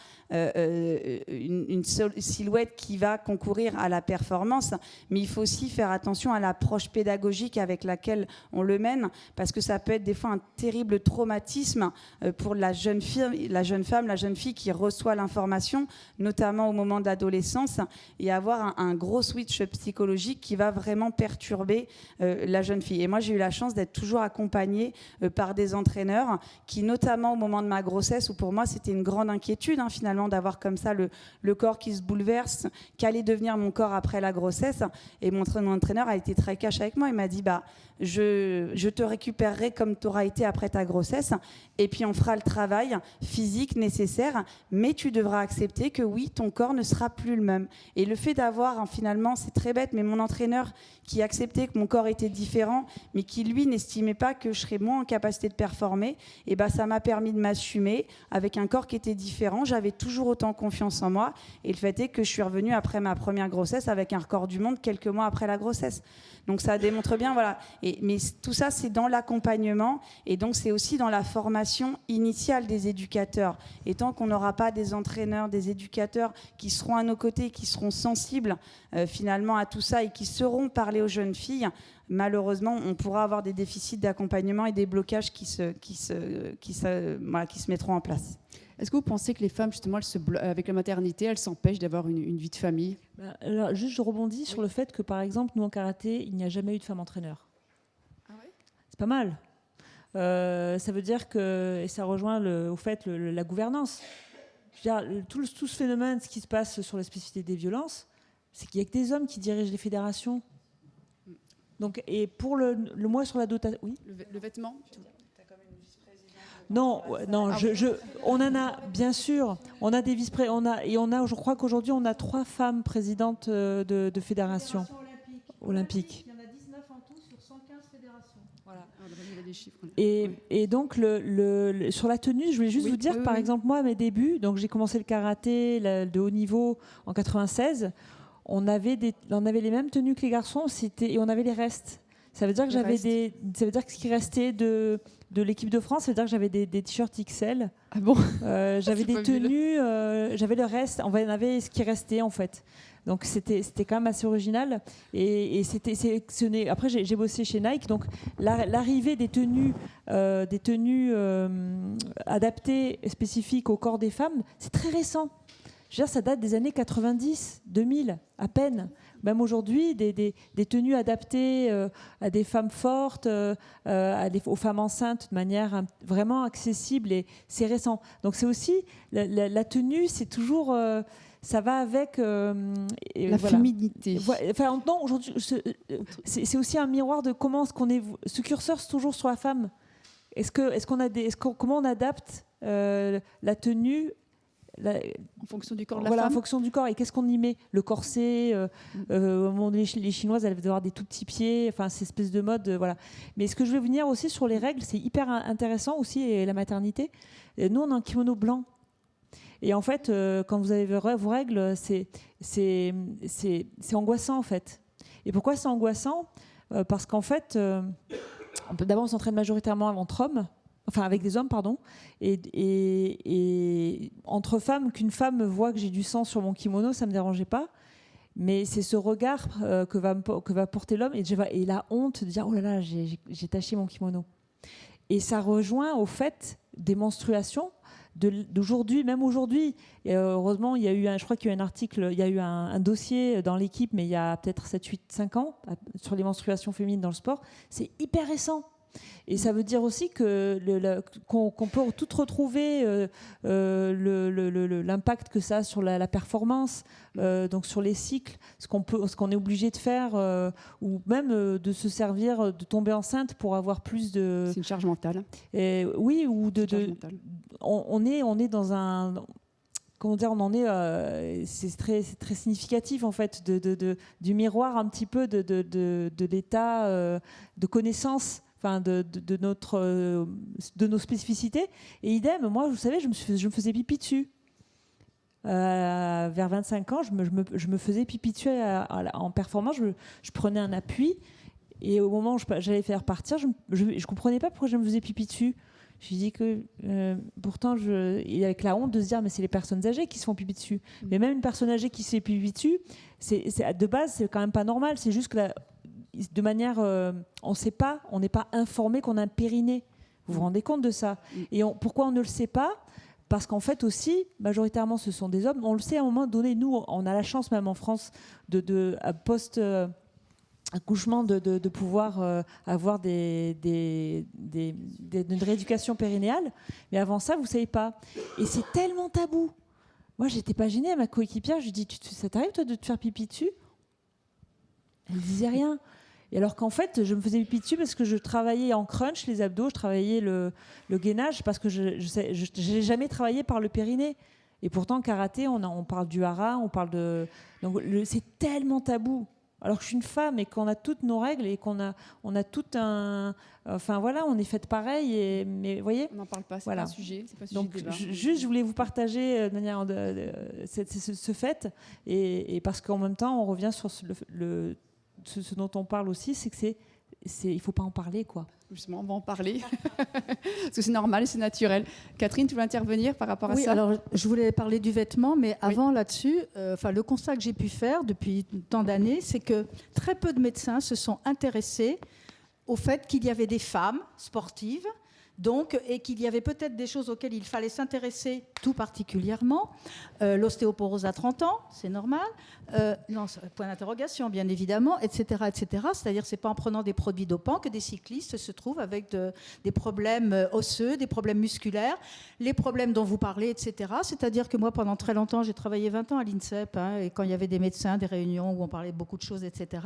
[SPEAKER 4] une silhouette qui va concourir à la performance, mais il faut aussi faire attention à l'approche pédagogique avec laquelle on le mène, parce que ça peut être des fois un terrible traumatisme pour la jeune femme, la jeune fille qui reçoit l'information, notamment au moment de l'adolescence, et avoir un gros switch psychologique qui va vraiment perturber la jeune fille. Et moi, j'ai eu la chance d'être toujours accompagnée par des entraîneurs qui, notamment au moment de ma grossesse, où pour moi, c'était une grande inquiétude, hein, finalement, d'avoir comme ça le corps qui se bouleverse, qu'allait devenir mon corps après la grossesse. Et mon entraîneur a été très cash avec moi. Il m'a dit, je te récupérerai comme tu auras été après ta grossesse, et puis on fera le travail physique nécessaire, mais tu devras accepter que oui, ton corps ne sera plus le même. Et le fait d'avoir, finalement, c'est très bête, mais mon entraîneur qui acceptait que mon corps était différent, mais qui lui n'estimait pas que je serais moins en capacité de performer, et ça m'a permis de m'assumer avec un corps qui était différent. J'avais toujours autant confiance en moi, et le fait est que je suis revenue après ma première grossesse avec un record du monde quelques mois après la grossesse. Donc ça démontre bien, voilà. Mais tout ça, c'est dans l'accompagnement, et donc c'est aussi dans la formation initiale des éducateurs. Et tant qu'on n'aura pas des entraîneurs, des éducateurs qui seront à nos côtés, qui seront sensibles finalement à tout ça, et qui sauront parler aux jeunes filles, malheureusement, on pourra avoir des déficits d'accompagnement et des blocages qui se mettront en place.
[SPEAKER 1] Est-ce que vous pensez que les femmes, justement, avec la maternité, elles s'empêchent d'avoir une vie de famille ?
[SPEAKER 5] Alors, juste, je rebondis sur le fait que, par exemple, nous, en karaté, il n'y a jamais eu de femme entraîneur.
[SPEAKER 1] Ah ouais ?
[SPEAKER 5] C'est pas mal. Ça veut dire que, et ça rejoint au fait la gouvernance. Je veux dire, tout ce phénomène, ce qui se passe sur la spécificité des violences, c'est qu'il n'y a que des hommes qui dirigent les fédérations. Donc, et pour le mois sur la dotation... Oui,
[SPEAKER 1] le vêtement ?
[SPEAKER 5] Non, on en a, bien sûr, on a des vice-présidents, je crois qu'aujourd'hui, on a 3 femmes présidentes de fédérations olympiques.
[SPEAKER 3] Il y en a 19 en tout sur 115 fédérations.
[SPEAKER 1] Voilà. Des chiffres.
[SPEAKER 5] Et donc, sur la tenue, je voulais juste vous dire, par exemple, moi, à mes débuts, donc j'ai commencé le karaté de haut niveau en 96, on avait les mêmes tenues que les garçons, et on avait les restes. Ça veut dire que ça veut dire que ce qui restait de l'équipe de France, ça veut dire que j'avais des t-shirts XL.
[SPEAKER 1] Ah bon ?
[SPEAKER 5] J'avais des tenues, j'avais le reste, on avait ce qui restait en fait. Donc c'était quand même assez original. Et c'était sélectionné. Après j'ai bossé chez Nike, donc l'arrivée des tenues adaptées, spécifiques au corps des femmes, c'est très récent. Je veux dire, ça date des années 90, 2000, à peine. Même aujourd'hui, des tenues adaptées à des femmes fortes, aux femmes enceintes de manière vraiment accessible, et c'est récent. Donc c'est aussi, la tenue, c'est toujours... ça va avec...
[SPEAKER 1] la féminité.
[SPEAKER 5] Enfin, non, aujourd'hui, c'est aussi un miroir de comment ce qu'on est... Ce curseur, c'est toujours sur la femme. comment on adapte la tenue
[SPEAKER 1] en fonction du corps de la
[SPEAKER 5] voilà,
[SPEAKER 1] femme.
[SPEAKER 5] En fonction du corps. Et qu'est-ce qu'on y met? Le corset, les Chinoises, elles devaient avoir des tout petits pieds, enfin, cette espèce de mode. Voilà. Mais ce que je veux venir aussi sur les règles, c'est hyper intéressant aussi, et la maternité. Et nous, on a un kimono blanc. Et en fait, quand vous avez vos règles, c'est angoissant, en fait. Et pourquoi c'est angoissant? Parce qu'en fait, d'abord, on s'entraîne majoritairement entre hommes. Enfin, avec des hommes, pardon, et entre femmes, qu'une femme voit que j'ai du sang sur mon kimono, ça ne me dérangeait pas. Mais c'est ce regard que va porter l'homme et la honte de dire « Oh là là, j'ai taché mon kimono ». Et ça rejoint au fait des menstruations d'aujourd'hui, même aujourd'hui. Et heureusement, il y a eu je crois qu'il y a eu un article, il y a eu un dossier dans l'équipe, mais il y a peut-être 7, 8, 5 ans, sur les menstruations féminines dans le sport. C'est hyper récent. Et ça veut dire aussi qu'on peut tout retrouver l'impact que ça a sur la performance, donc sur les cycles, ce qu'on est obligé de faire, ou même de se servir, de tomber enceinte pour avoir plus de...
[SPEAKER 1] C'est une charge mentale.
[SPEAKER 5] Oui, ou on est dans un... Comment dire, on en est, c'est très significatif en fait du miroir un petit peu de l'état de connaissance. Enfin, de nos spécificités. Et idem, moi, vous savez, je me faisais pipi dessus. Vers 25 ans, je me faisais pipi dessus en performance. Je prenais un appui. Et au moment où j'allais faire partir, je ne comprenais pas pourquoi je me faisais pipi dessus. Je me dis que pourtant, et avec la honte de se dire, mais c'est les personnes âgées qui se font pipi dessus. Mais même une personne âgée qui se fait pipi dessus, de base, c'est quand même pas normal. C'est juste que de manière, on n'est pas informé qu'on a un périnée. Vous vous rendez compte de ça? Et pourquoi on ne le sait pas? Parce qu'en fait aussi, majoritairement, ce sont des hommes. On le sait à un moment donné. Nous, on a la chance, même en France, à post-accouchement, de pouvoir avoir une rééducation périnéale. Mais avant ça, vous ne savez pas. Et c'est tellement tabou. Moi, j'étais pas gênée à ma coéquipière. Je lui dis, ça t'arrive, toi, de te faire pipi dessus? Elle disait rien. Et alors qu'en fait, je me faisais pipi dessus parce que je travaillais en crunch, les abdos, je travaillais le gainage, parce que je n'ai jamais travaillé par le périnée. Et pourtant, karaté, on parle du hara, on parle de... Donc, c'est tellement tabou. Alors que je suis une femme et qu'on a toutes nos règles et on a tout un... Enfin, voilà, on est faites pareil. Mais vous voyez,
[SPEAKER 1] on n'en parle pas, c'est
[SPEAKER 5] voilà.
[SPEAKER 1] pas un sujet. C'est pas un sujet
[SPEAKER 5] donc,
[SPEAKER 1] de débat.
[SPEAKER 5] juste, je voulais vous partager de manière ce fait. Et parce qu'en même temps, on revient sur ce dont on parle aussi, c'est que il ne faut pas en parler, quoi.
[SPEAKER 1] Justement, on va en parler. Parce que c'est normal, c'est naturel. Catherine, tu veux intervenir par rapport à ça?
[SPEAKER 3] Oui, alors je voulais parler du vêtement, mais avant là-dessus, le constat que j'ai pu faire depuis tant d'années, c'est que très peu de médecins se sont intéressés au fait qu'il y avait des femmes sportives, et qu'il y avait peut-être des choses auxquelles il fallait s'intéresser tout particulièrement. L'ostéoporose à 30 ans, c'est normal. Non, point d'interrogation, bien évidemment, etc. etc. C'est-à-dire que ce n'est pas en prenant des produits dopants que des cyclistes se trouvent avec des problèmes osseux, des problèmes musculaires, les problèmes dont vous parlez, etc. C'est-à-dire que moi, pendant très longtemps, j'ai travaillé 20 ans à l'INSEP, et quand il y avait des médecins, des réunions où on parlait beaucoup de choses, etc.,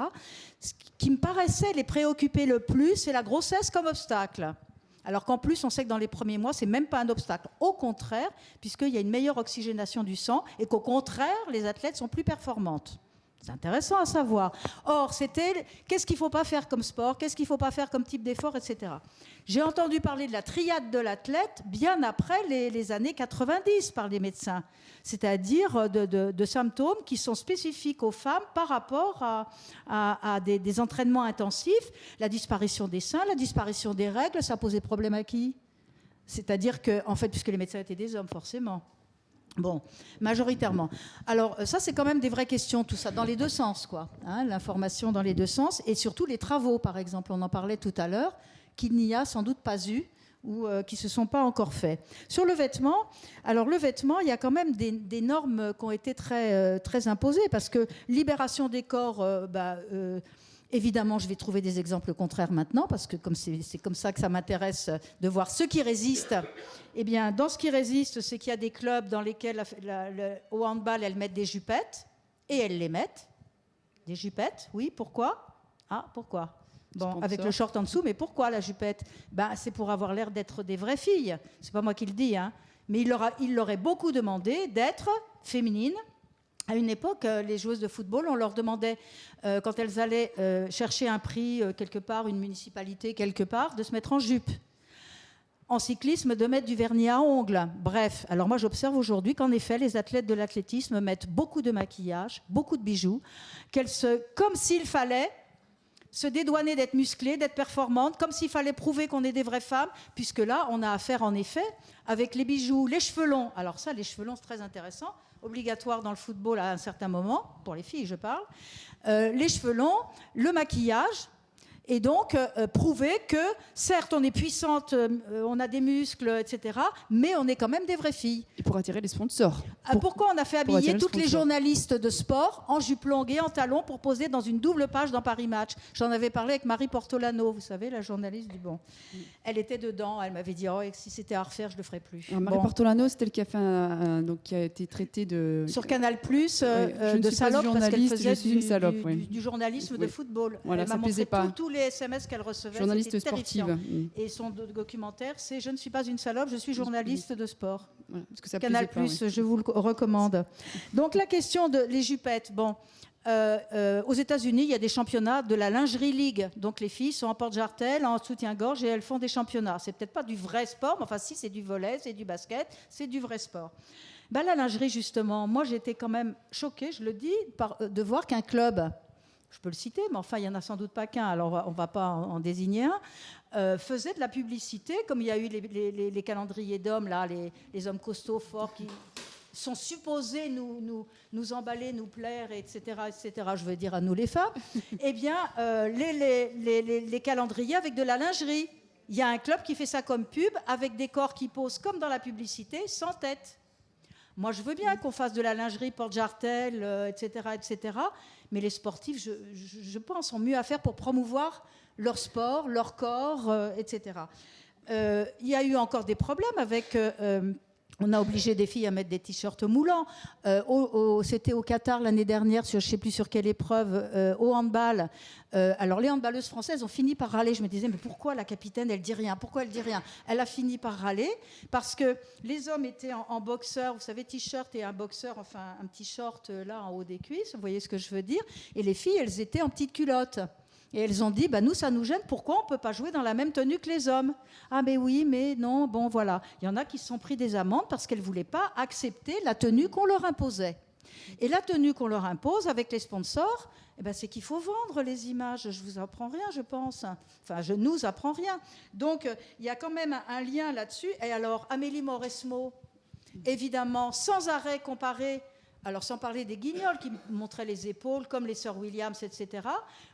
[SPEAKER 3] ce qui me paraissait les préoccuper le plus, c'est la grossesse comme obstacle. Alors qu'en plus, on sait que dans les premiers mois, ce n'est même pas un obstacle. Au contraire, puisqu'il y a une meilleure oxygénation du sang et qu'au contraire, les athlètes sont plus performantes. C'est intéressant à savoir. Or, c'était qu'est-ce qu'il ne faut pas faire comme sport, qu'est-ce qu'il ne faut pas faire comme type d'effort, etc. J'ai entendu parler de la triade de l'athlète bien après les années 90 par les médecins, c'est-à-dire de symptômes qui sont spécifiques aux femmes par rapport à des entraînements intensifs. La disparition des seins, la disparition des règles, ça posait problème à qui? C'est-à-dire que, en fait, puisque les médecins étaient des hommes, forcément. Bon, majoritairement. Alors, ça, c'est quand même des vraies questions, tout ça, dans les deux sens, quoi. Hein, l'information dans les deux sens, et surtout les travaux, par exemple, on en parlait tout à l'heure, qu'il n'y a sans doute pas eu, ou qui ne se sont pas encore faits. Sur le vêtement, alors le vêtement, il y a quand même des normes qui ont été très imposées, parce que libération des corps, évidemment, je vais trouver des exemples contraires maintenant, parce que comme c'est comme ça que ça m'intéresse de voir ceux qui résistent. Eh bien, dans ce qui résiste, c'est qu'il y a des clubs dans lesquels, au handball, elles mettent des jupettes, et elles les mettent. Des jupettes, oui, pourquoi? Ah, pourquoi? Bon,
[SPEAKER 1] Sponsor.
[SPEAKER 3] avec le short en dessous, mais pourquoi la jupette? C'est pour avoir l'air d'être des vraies filles. C'est pas moi qui le dis, hein. Mais il leur est beaucoup demandé d'être féminines. À une époque, les joueuses de football, on leur demandait, quand elles allaient chercher un prix quelque part, une municipalité quelque part, de se mettre en jupe. En cyclisme, de mettre du vernis à ongles. Bref, alors moi j'observe aujourd'hui qu'en effet, les athlètes de l'athlétisme mettent beaucoup de maquillage, beaucoup de bijoux, comme s'il fallait se dédouaner d'être musclées, d'être performantes, comme s'il fallait prouver qu'on est des vraies femmes, puisque là, on a affaire en effet avec les bijoux, les cheveux longs. Alors ça, les cheveux longs, c'est très intéressant, obligatoire dans le football à un certain moment, pour les filles, je parle. Les cheveux longs, le maquillage, et donc prouver que, certes, on est puissante, on a des muscles, etc., mais on est quand même des vraies filles.
[SPEAKER 1] Et pour attirer les sponsors.
[SPEAKER 3] Pourquoi on a fait
[SPEAKER 1] pour attirer
[SPEAKER 3] habiller
[SPEAKER 1] le
[SPEAKER 3] toutes les
[SPEAKER 1] sponsor.
[SPEAKER 3] journalistes de sport en jupe longue et en talons pour poser dans une double page dans Paris Match? J'en avais parlé avec Marie Portolano, vous savez, la journaliste du Bon. Elle était dedans, elle m'avait dit si c'était à refaire, je le ferais plus.
[SPEAKER 1] Alors, Marie
[SPEAKER 3] Bon.
[SPEAKER 1] Portolano, c'était le qui a fait donc qui a été traité de
[SPEAKER 3] Sur Canal+,
[SPEAKER 1] je ne
[SPEAKER 3] de
[SPEAKER 1] suis pas
[SPEAKER 3] salope, parce qu'elle
[SPEAKER 1] journaliste,
[SPEAKER 3] faisait
[SPEAKER 1] je suis une salope, oui.
[SPEAKER 3] du journalisme de
[SPEAKER 1] Oui.
[SPEAKER 3] football.
[SPEAKER 1] Voilà,
[SPEAKER 3] Elle
[SPEAKER 1] ça
[SPEAKER 3] m'a
[SPEAKER 1] plaisait
[SPEAKER 3] montré
[SPEAKER 1] pas.
[SPEAKER 3] tous les SMS qu'elle recevait.
[SPEAKER 1] journaliste
[SPEAKER 3] c'était
[SPEAKER 1] sportive.
[SPEAKER 3] terrifiant. Et son documentaire, c'est « Je ne suis pas une salope, je suis journaliste de sport ».
[SPEAKER 1] Voilà, parce que ça
[SPEAKER 3] Canal+,
[SPEAKER 1] plaisait pas, oui.
[SPEAKER 3] je vous le recommande. Donc la question de les jupettes, bon, aux États-Unis, il y a des championnats de la lingerie league. Donc les filles sont en porte-jartel, en soutien-gorge et elles font des championnats. C'est peut-être pas du vrai sport, mais enfin si, c'est du volley, c'est du basket, c'est du vrai sport. La lingerie, justement, moi j'étais quand même choquée, je le dis, de voir qu'un club, je peux le citer, mais enfin il n'y en a sans doute pas qu'un, alors on ne va pas en désigner un, faisait de la publicité, comme il y a eu les calendriers d'hommes, là, les hommes costauds, forts, qui sont supposés nous emballer, nous plaire, etc., je veux dire à nous les femmes, eh bien, les calendriers avec de la lingerie. Il y a un club qui fait ça comme pub, avec des corps qui posent comme dans la publicité, sans tête. Moi, je veux bien qu'on fasse de la lingerie, porte-jartel, etc., mais les sportifs, je pense, ont mieux à faire pour promouvoir leur sport, leur corps, etc. Il y a eu encore des problèmes avec... on a obligé des filles à mettre des t-shirts moulants. C'était au Qatar l'année dernière, je ne sais plus sur quelle épreuve, au handball. Alors les handballeuses françaises ont fini par râler. Je me disais, mais pourquoi la capitaine, elle dit rien? Pourquoi elle dit rien? Elle a fini par râler parce que les hommes étaient en boxeur, vous savez, t-shirt et un boxeur, enfin un petit short là en haut des cuisses, vous voyez ce que je veux dire? Et les filles, elles étaient en petites culottes. Et elles ont dit, nous, ça nous gêne, pourquoi on ne peut pas jouer dans la même tenue que les hommes? Ah, mais oui, mais non, bon, voilà. Il y en a qui se sont pris des amendes parce qu'elles ne voulaient pas accepter la tenue qu'on leur imposait. Et la tenue qu'on leur impose avec les sponsors, c'est qu'il faut vendre les images. Je ne vous apprends rien, je pense. Enfin, je nous apprends rien. Donc, il y a quand même un lien là-dessus. Et alors, Amélie Mauresmo, évidemment, sans arrêt comparée. Alors, sans parler des guignols qui montraient les épaules, comme les sœurs Williams, etc.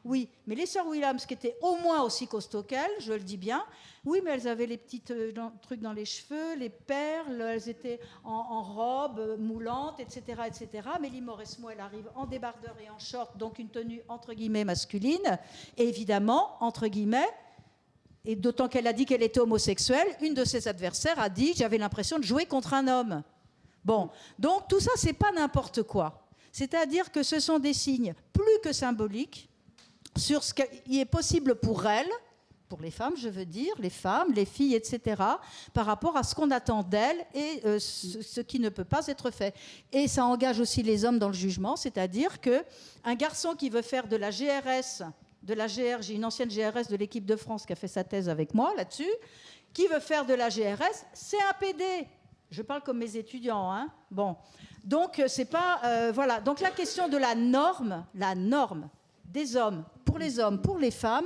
[SPEAKER 3] Oui, mais les sœurs Williams, qui étaient au moins aussi costauds qu'elles, je le dis bien, oui, mais elles avaient les petits trucs dans les cheveux, les perles, elles étaient en robe moulante, etc., etc. Amélie Mauresmo, elle arrive en débardeur et en short, donc une tenue, entre guillemets, masculine. Et évidemment, entre guillemets, et d'autant qu'elle a dit qu'elle était homosexuelle, une de ses adversaires a dit « J'avais l'impression de jouer contre un homme ». Bon, donc tout ça, c'est pas n'importe quoi. C'est-à-dire que ce sont des signes plus que symboliques sur ce qui est possible pour elles, pour les femmes, je veux dire, les femmes, les filles, etc., par rapport à ce qu'on attend d'elles et ce qui ne peut pas être fait. Et ça engage aussi les hommes dans le jugement, c'est-à-dire qu'un garçon qui veut faire de la GRS, j'ai une ancienne GRS de l'équipe de France qui a fait sa thèse avec moi là-dessus, qui veut faire de la GRS, c'est un PD. Je parle comme mes étudiants, hein. Bon, donc c'est pas voilà. Donc la question de la norme des hommes, pour les femmes,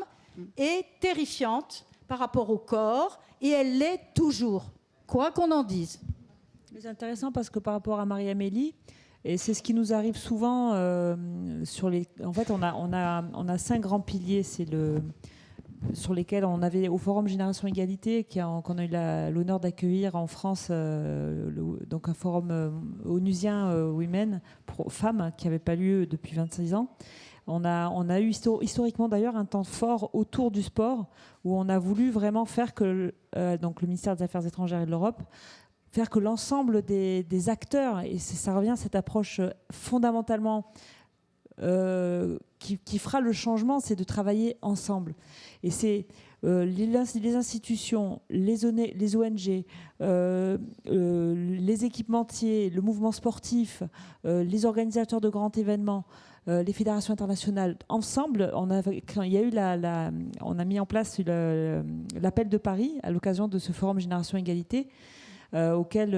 [SPEAKER 3] est terrifiante par rapport au corps, et elle l'est toujours, quoi qu'on en dise.
[SPEAKER 5] C'est intéressant parce que par rapport à Marie-Amélie, et c'est ce qui nous arrive souvent sur les. En fait, on a 5 grands piliers. C'est sur lesquels on avait au Forum Génération Égalité, qu'on a eu l'honneur d'accueillir en France, donc un forum onusien Women, pour femmes, qui n'avait pas lieu depuis 26 ans. On a eu historiquement d'ailleurs un temps fort autour du sport, où on a voulu vraiment faire que, donc le ministère des Affaires étrangères et de l'Europe, faire que l'ensemble des acteurs, et ça revient à cette approche fondamentalement qui fera le changement, c'est de travailler ensemble. Et c'est les institutions, les ONG, les équipementiers, le mouvement sportif, les organisateurs de grands événements, les fédérations internationales, ensemble, on a mis en place l'appel de Paris à l'occasion de ce forum Génération Égalité, auquel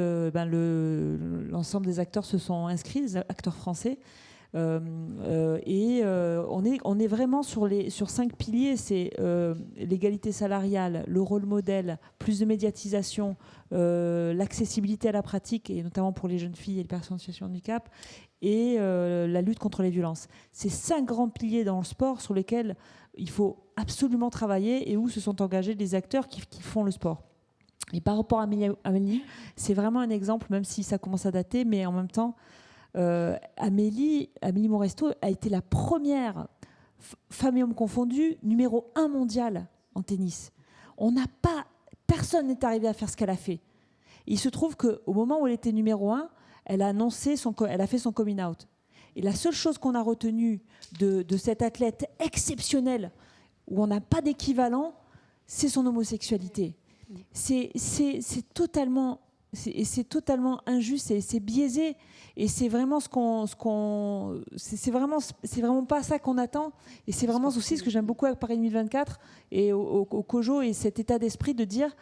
[SPEAKER 5] l'ensemble des acteurs se sont inscrits, les acteurs français. On est vraiment sur 5 piliers, c'est l'égalité salariale, le rôle modèle, plus de médiatisation, l'accessibilité à la pratique, et notamment pour les jeunes filles et les personnes en situation de handicap, et la lutte contre les violences. C'est 5 grands piliers dans le sport sur lesquels il faut absolument travailler et où se sont engagés des acteurs qui font le sport. Et par rapport à Amélie, c'est vraiment un exemple, même si ça commence à dater, mais en même temps, Amélie Maurestou a été la première, femmes et hommes confondus, numéro 1 mondial en tennis. Personne n'est arrivé à faire ce qu'elle a fait. Et il se trouve qu'au moment où elle était numéro 1, elle a fait son coming out. Et la seule chose qu'on a retenue de cette athlète exceptionnelle, où on n'a pas d'équivalent, c'est son homosexualité. C'est totalement injuste et c'est biaisé, et c'est vraiment c'est vraiment pas ça qu'on attend, et c'est vraiment aussi ce que j'aime beaucoup à Paris 2024 et au COJO, et cet état d'esprit de dire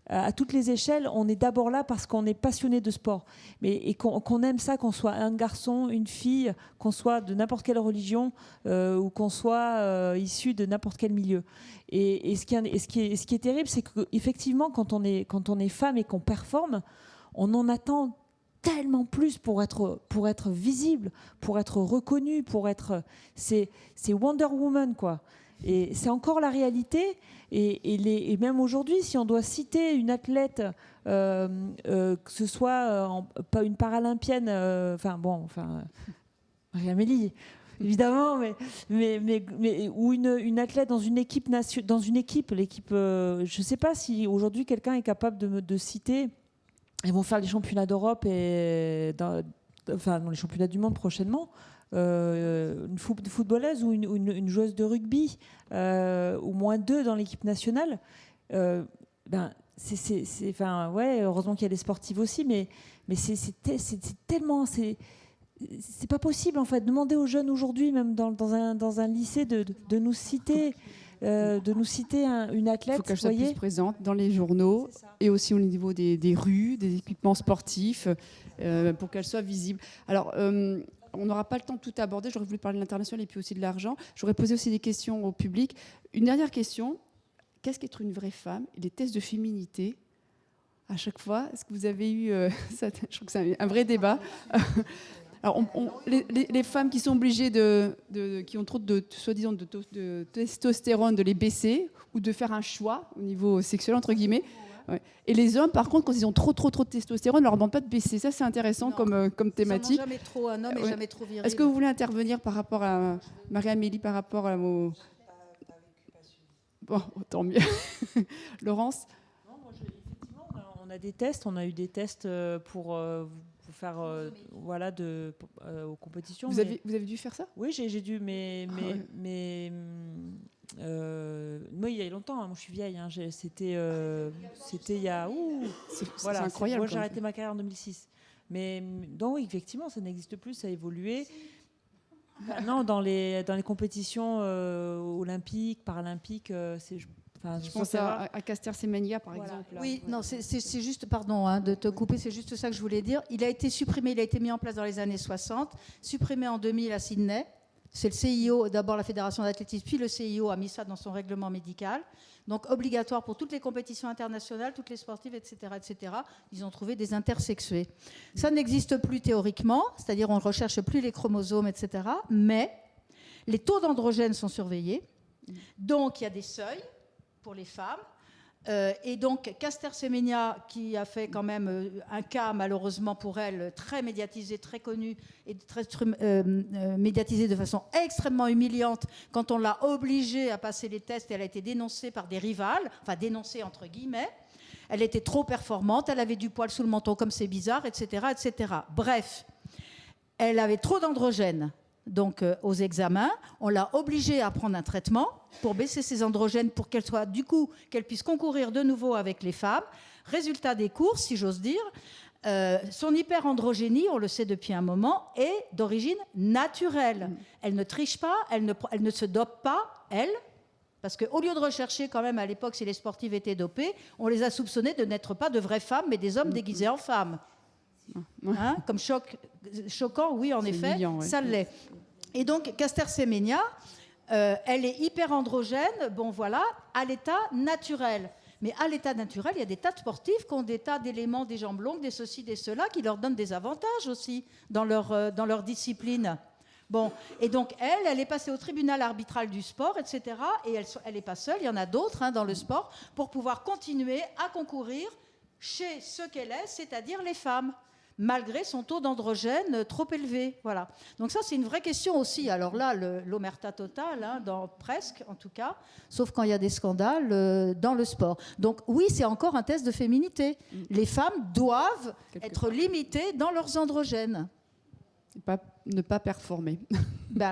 [SPEAKER 5] à toutes les échelles, on est d'abord là parce qu'on est passionné de sport, et qu'on aime ça, qu'on soit un garçon, une fille, qu'on soit de n'importe quelle religion ou qu'on soit issu de n'importe quel milieu. Et ce qui est terrible, c'est qu'effectivement, quand on est femme et qu'on performe, on en attend tellement plus pour être visible, pour être reconnu, c'est Wonder Woman, quoi. Et c'est encore la réalité. Et même aujourd'hui, si on doit citer une athlète, que ce soit pas une paralympienne, Marie-Amélie, évidemment, mais ou une athlète dans une équipe, l'équipe, je ne sais pas si aujourd'hui quelqu'un est capable de citer. Ils vont faire les championnats d'Europe et dans les championnats du monde prochainement. Une footballeuse ou une joueuse de rugby, ou moins 2 dans l'équipe nationale. Heureusement qu'il y a les sportives aussi, mais c'est tellement, c'est pas possible en fait. Demander aux jeunes aujourd'hui, même dans un lycée, de nous citer. Une athlète.
[SPEAKER 1] Il faut qu'elle soit plus présente dans les journaux et aussi au niveau des rues, des équipements sportifs, pour qu'elle soit visible. Alors, on n'aura pas le temps de tout aborder. J'aurais voulu parler de l'international et puis aussi de l'argent. J'aurais posé aussi des questions au public. Une dernière question. Qu'est-ce qu'être une vraie femme? Les tests de féminité, à chaque fois. Est-ce que vous avez eu... ça, je trouve que c'est un vrai débat. Alors, les femmes qui sont obligées qui ont trop soi-disant de testostérone, de les baisser ou de faire un choix au niveau sexuel, entre guillemets. Ouais. Et les hommes, par contre, quand ils ont trop de testostérone, on ne leur demande pas de baisser. Ça, c'est intéressant comme thématique.
[SPEAKER 3] Jamais trop un homme et jamais trop viril.
[SPEAKER 1] Est-ce que vous voulez intervenir par rapport à Marie-Amélie, par rapport à vos... Bon, tant mieux. Laurence?
[SPEAKER 5] Non, effectivement, on a des tests. On a eu des tests pour faire aux compétitions.
[SPEAKER 1] Vous avez dû faire ça?
[SPEAKER 5] Oui, j'ai dû, mais moi il y a longtemps, hein, moi je suis vieille, hein, c'était il y a
[SPEAKER 1] c'est incroyable.
[SPEAKER 5] Moi j'ai arrêté ma carrière en 2006, mais donc oui, effectivement ça n'existe plus, ça a évolué. Non, dans les compétitions olympiques, paralympiques,
[SPEAKER 1] je pense à Caster Semenya, par exemple. Là.
[SPEAKER 3] Oui, non, c'est juste, pardon de te couper, c'est juste ça que je voulais dire. Il a été supprimé, il a été mis en place dans les années 60, supprimé en 2000 à Sydney. C'est le CIO, d'abord la Fédération d'athlétisme, puis le CIO a mis ça dans son règlement médical. Donc obligatoire pour toutes les compétitions internationales, toutes les sportives, etc., etc. Ils ont trouvé des intersexués. Ça n'existe plus théoriquement, c'est-à-dire on ne recherche plus les chromosomes, etc. Mais les taux d'androgènes sont surveillés. Donc il y a des seuils pour les femmes. Et donc, Caster Semenya, qui a fait quand même un cas, malheureusement pour elle, très médiatisé, très connu, et très médiatisé de façon extrêmement humiliante, quand on l'a obligée à passer les tests, elle a été dénoncée par des rivales, enfin dénoncée entre guillemets, elle était trop performante, elle avait du poil sous le menton comme c'est bizarre, etc., etc. Bref, elle avait trop d'androgènes. donc aux examens. On l'a obligée à prendre un traitement pour baisser ses androgènes, pour qu'elle puisse concourir de nouveau avec les femmes. Résultat des courses, si j'ose dire, son hyperandrogénie, on le sait depuis un moment, est d'origine naturelle. Elle ne triche pas, elle ne se dope pas, elle. Parce qu'au lieu de rechercher quand même à l'époque si les sportives étaient dopées, on les a soupçonnées de n'être pas de vraies femmes, mais des hommes déguisés en femmes. Hein, comme choquant, oui, en effet,
[SPEAKER 1] humiliant, ouais.
[SPEAKER 3] ça l'est. Et donc, Caster Semenya, elle est hyperandrogène, bon voilà, à l'état naturel. Mais à l'état naturel, il y a des tas de sportifs qui ont des tas d'éléments, des jambes longues, des ceci, des cela, qui leur donnent des avantages aussi dans leur discipline. Bon, et donc elle est passée au tribunal arbitral du sport, etc. Et elle n'est pas seule, il y en a d'autres dans le sport, pour pouvoir continuer à concourir chez ce qu'elle est, c'est-à-dire les femmes, malgré son taux d'androgène trop élevé. Voilà. Donc ça, c'est une vraie question aussi. Alors là, l'omerta totale, presque en tout cas, sauf quand il y a des scandales dans le sport. Donc oui, c'est encore un test de féminité. Les femmes doivent être limitées dans leurs androgènes.
[SPEAKER 1] Ne pas performer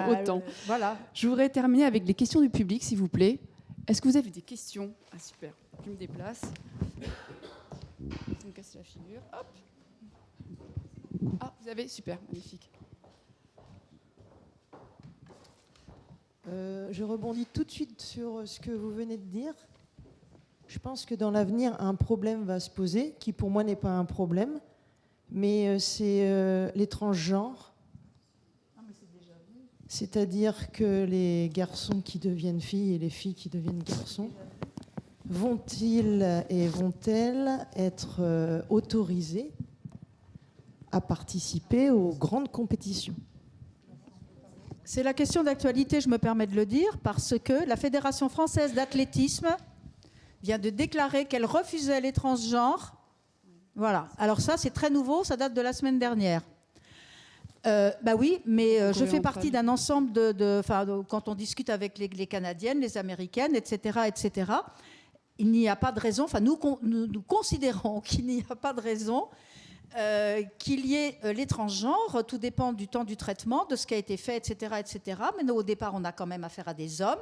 [SPEAKER 1] autant.
[SPEAKER 3] Voilà.
[SPEAKER 1] Je voudrais terminer avec les questions du public, s'il vous plaît. Est-ce que vous avez des questions? Ah, super. Je me déplace. Ça me casse la figure. Hop. Ah, vous avez? Super, magnifique.
[SPEAKER 6] Je rebondis tout de suite sur ce que vous venez de dire. Je pense que dans l'avenir, un problème va se poser, qui pour moi n'est pas un problème, mais c'est les transgenres. C'est-à-dire que les garçons qui deviennent filles et les filles qui deviennent garçons, vont-ils et vont-elles être autorisés à participer aux grandes compétitions?
[SPEAKER 3] C'est la question d'actualité, je me permets de le dire, parce que la Fédération française d'athlétisme vient de déclarer qu'elle refusait les transgenres. Voilà. Alors ça, c'est très nouveau, ça date de la semaine dernière. Oui, mais je fais partie d'un ensemble quand on discute avec les Canadiennes, les Américaines, etc., il n'y a pas de raison, nous considérons qu'il n'y a pas de raison qu'il y ait les transgenres, tout dépend du temps du traitement, de ce qui a été fait, etc. Mais au départ, on a quand même affaire à des hommes,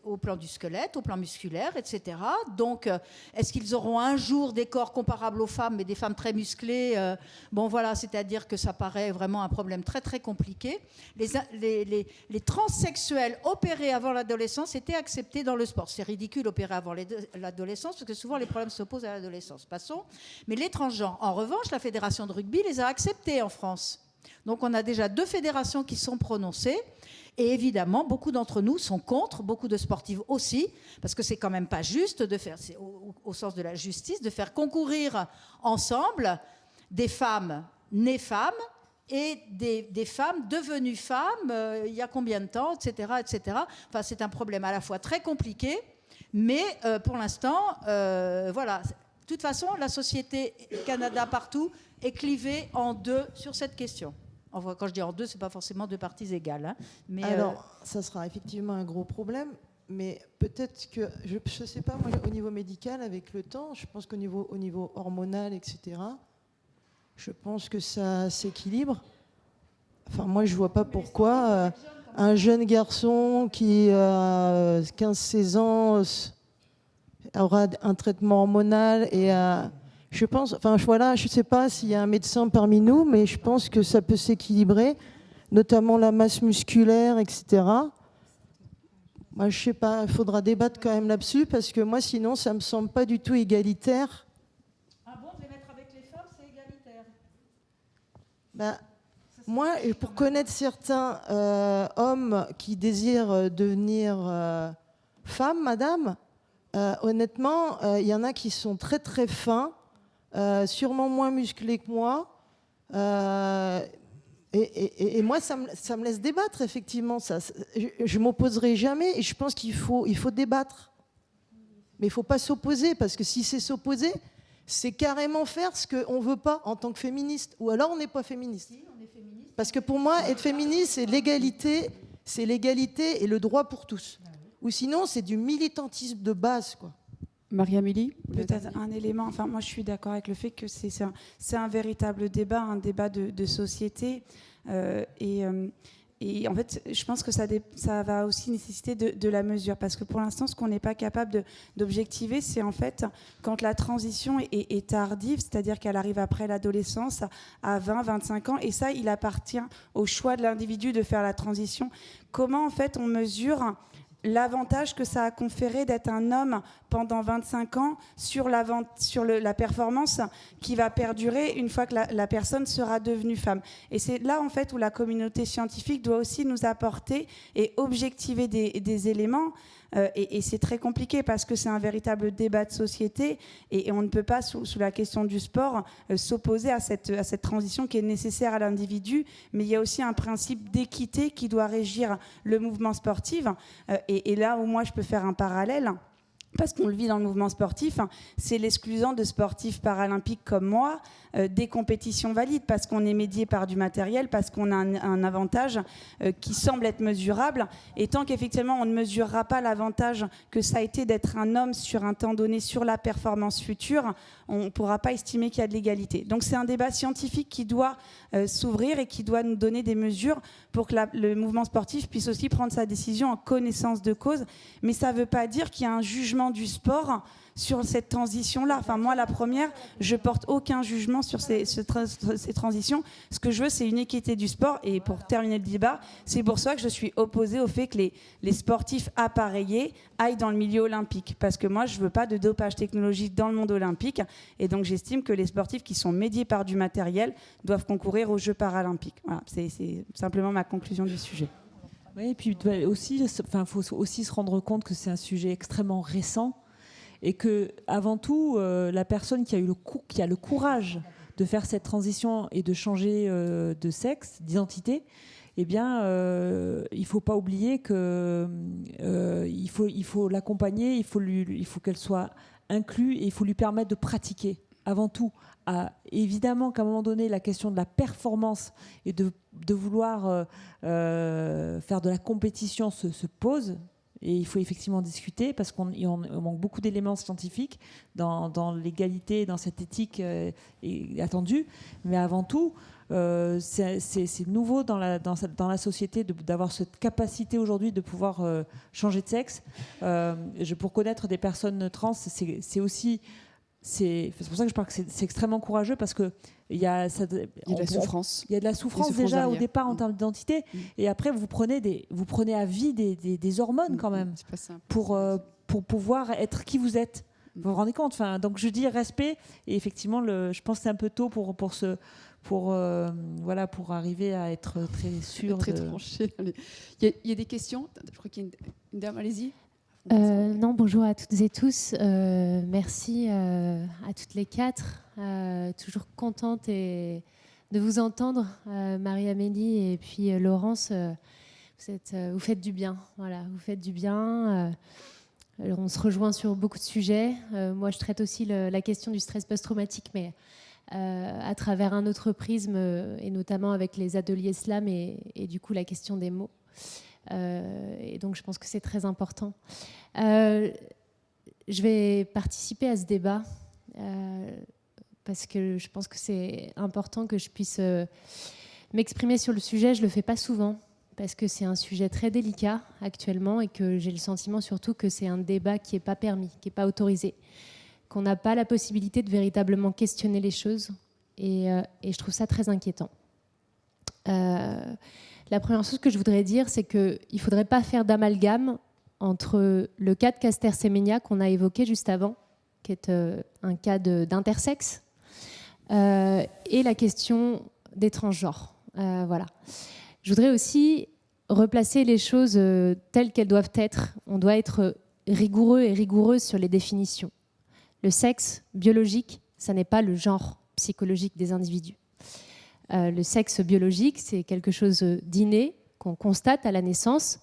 [SPEAKER 3] au plan du squelette, au plan musculaire, etc. Donc, est-ce qu'ils auront un jour des corps comparables aux femmes, mais des femmes très musclées? Bon, voilà, c'est-à-dire que ça paraît vraiment un problème très, très compliqué. Les transsexuels opérés avant l'adolescence étaient acceptés dans le sport. C'est ridicule opérer avant l'adolescence, parce que souvent, les problèmes se posent à l'adolescence. Passons. Mais les transgenres, en revanche, la fédération de rugby les a acceptés en France. Donc, on a déjà 2 fédérations qui sont prononcées. Et évidemment, beaucoup d'entre nous sont contre, beaucoup de sportives aussi, parce que c'est quand même pas juste de faire, c'est au sens de la justice, de faire concourir ensemble des femmes nées femmes et des femmes devenues femmes il y a combien de temps, etc. Enfin, c'est un problème à la fois très compliqué, mais pour l'instant, voilà. De toute façon, la société Canada partout est clivée en 2 sur cette question. Enfin, quand je dis en 2, ce n'est pas forcément 2 parties égales. Mais
[SPEAKER 6] alors, ça sera effectivement un gros problème, mais peut-être que, je ne sais pas, moi, au niveau médical, avec le temps, je pense qu'au niveau hormonal, etc., je pense que ça s'équilibre. Enfin, moi, je ne vois pas pourquoi un jeune garçon qui a 15-16 ans aura un traitement hormonal et je pense, voilà, je ne sais pas s'il y a un médecin parmi nous, mais je pense que ça peut s'équilibrer, notamment la masse musculaire, etc. Moi, je ne sais pas, il faudra débattre quand même là-dessus, parce que moi, sinon, ça ne me semble pas du tout égalitaire.
[SPEAKER 3] Ah bon, de les mettre avec les femmes, c'est égalitaire?
[SPEAKER 6] Moi, pour connaître certains hommes qui désirent devenir femmes, madame, honnêtement, il y en a qui sont très très fins, sûrement moins musclés que moi. Et moi, ça me laisse débattre, effectivement. Je ne m'opposerai jamais et je pense qu'il faut débattre. Mais il ne faut pas s'opposer, parce que si c'est s'opposer, c'est carrément faire ce qu'on ne veut pas en tant que féministe. Ou alors on n'est pas féministe. Parce que pour moi, être féministe, c'est l'égalité et le droit pour tous. Ou sinon, c'est du militantisme de base, quoi.
[SPEAKER 1] Marie-Amélie,
[SPEAKER 4] peut-être un élément. Enfin, moi, je suis d'accord avec le fait que c'est un véritable débat, un débat de société. Et Et en fait, je pense que ça va aussi nécessiter de la mesure, parce que pour l'instant, ce qu'on n'est pas capable d'objectiver, c'est en fait quand la transition est tardive, c'est-à-dire qu'elle arrive après l'adolescence, à 20, 25 ans, et ça, il appartient au choix de l'individu de faire la transition. Comment en fait on mesure l'avantage que ça a conféré d'être un homme pendant 25 ans sur la performance qui va perdurer une fois que la personne sera devenue femme. Et c'est là en fait où la communauté scientifique doit aussi nous apporter et objectiver des éléments. Et c'est très compliqué parce que c'est un véritable débat de société et on ne peut pas, sous la question du sport, s'opposer à cette transition qui est nécessaire à l'individu. Mais il y a aussi un principe d'équité qui doit régir le mouvement sportif. Et là où moi je peux faire un parallèle, parce qu'on le vit dans le mouvement sportif, c'est l'exclusion de sportifs paralympiques comme moi des compétitions valides, parce qu'on est médié par du matériel, parce qu'on a un avantage qui semble être mesurable. Et tant qu'effectivement on ne mesurera pas l'avantage que ça a été d'être un homme sur un temps donné, sur la performance future, on ne pourra pas estimer qu'il y a de l'égalité. Donc c'est un débat scientifique qui doit s'ouvrir et qui doit nous donner des mesures pour que le mouvement sportif puisse aussi prendre sa décision en connaissance de cause. Mais ça ne veut pas dire qu'il y a un jugement du sport sur cette transition-là. Enfin, moi, la première, je porte aucun jugement sur ces transitions. Ce que je veux, c'est une équité du sport. Et pour terminer le débat, c'est pour ça que je suis opposée au fait que les sportifs appareillés aillent dans le milieu olympique. Parce que moi, je ne veux pas de dopage technologique dans le monde olympique. Et donc, j'estime que les sportifs qui sont médiés par du matériel doivent concourir aux Jeux paralympiques. Voilà, c'est simplement ma conclusion du sujet.
[SPEAKER 5] Oui, et puis aussi, faut aussi se rendre compte que c'est un sujet extrêmement récent et que, avant tout, la personne qui a le courage de faire cette transition et de changer de sexe, d'identité, eh bien, il faut pas oublier que il faut l'accompagner, il faut qu'elle soit inclue et il faut lui permettre de pratiquer. Avant tout, évidemment qu'à un moment donné, la question de la performance et de vouloir faire de la compétition se pose. Et il faut effectivement discuter parce qu'on manque beaucoup d'éléments scientifiques dans l'égalité, dans cette éthique attendue. Mais avant tout, c'est nouveau dans la société d'avoir cette capacité aujourd'hui de pouvoir changer de sexe. Pour connaître des personnes trans, c'est aussi... C'est pour ça que je parle que c'est extrêmement courageux parce que il y a
[SPEAKER 1] de la souffrance.
[SPEAKER 5] Il y a de la souffrance déjà derrière. Au départ en termes d'identité et après vous prenez à vie des hormones quand même pour pouvoir être qui vous êtes. Vous vous rendez compte, donc je dis respect et effectivement je pense que c'est un peu tôt pour arriver à être très sûr.
[SPEAKER 1] Très tranché. Il y a des questions. Je crois qu'il y a une dame. Allez-y.
[SPEAKER 7] Non, bonjour à toutes et tous. Merci à toutes les quatre. Toujours contente de vous entendre, Marie-Amélie et puis Laurence. Vous faites du bien. Voilà, vous faites du bien. On se rejoint sur beaucoup de sujets. Moi, je traite aussi la question du stress post-traumatique, mais à travers un autre prisme, et notamment avec les ateliers slam et du coup la question des mots. Et donc je pense que c'est très important. Je vais participer à ce débat parce que je pense que c'est important que je puisse m'exprimer sur le sujet. Je ne le fais pas souvent parce que c'est un sujet très délicat actuellement et que j'ai le sentiment surtout que c'est un débat qui n'est pas permis, qui n'est pas autorisé, qu'on n'a pas la possibilité de véritablement questionner les choses et je trouve ça très inquiétant. La première chose que je voudrais dire, c'est qu'il ne faudrait pas faire d'amalgame entre le cas de Caster Semenya qu'on a évoqué juste avant, qui est un cas d'intersexe, et la question des transgenres. Voilà. Je voudrais aussi replacer les choses telles qu'elles doivent être. On doit être rigoureux et rigoureuse sur les définitions. Le sexe biologique, ça n'est pas le genre psychologique des individus. Le sexe biologique, c'est quelque chose d'inné qu'on constate à la naissance.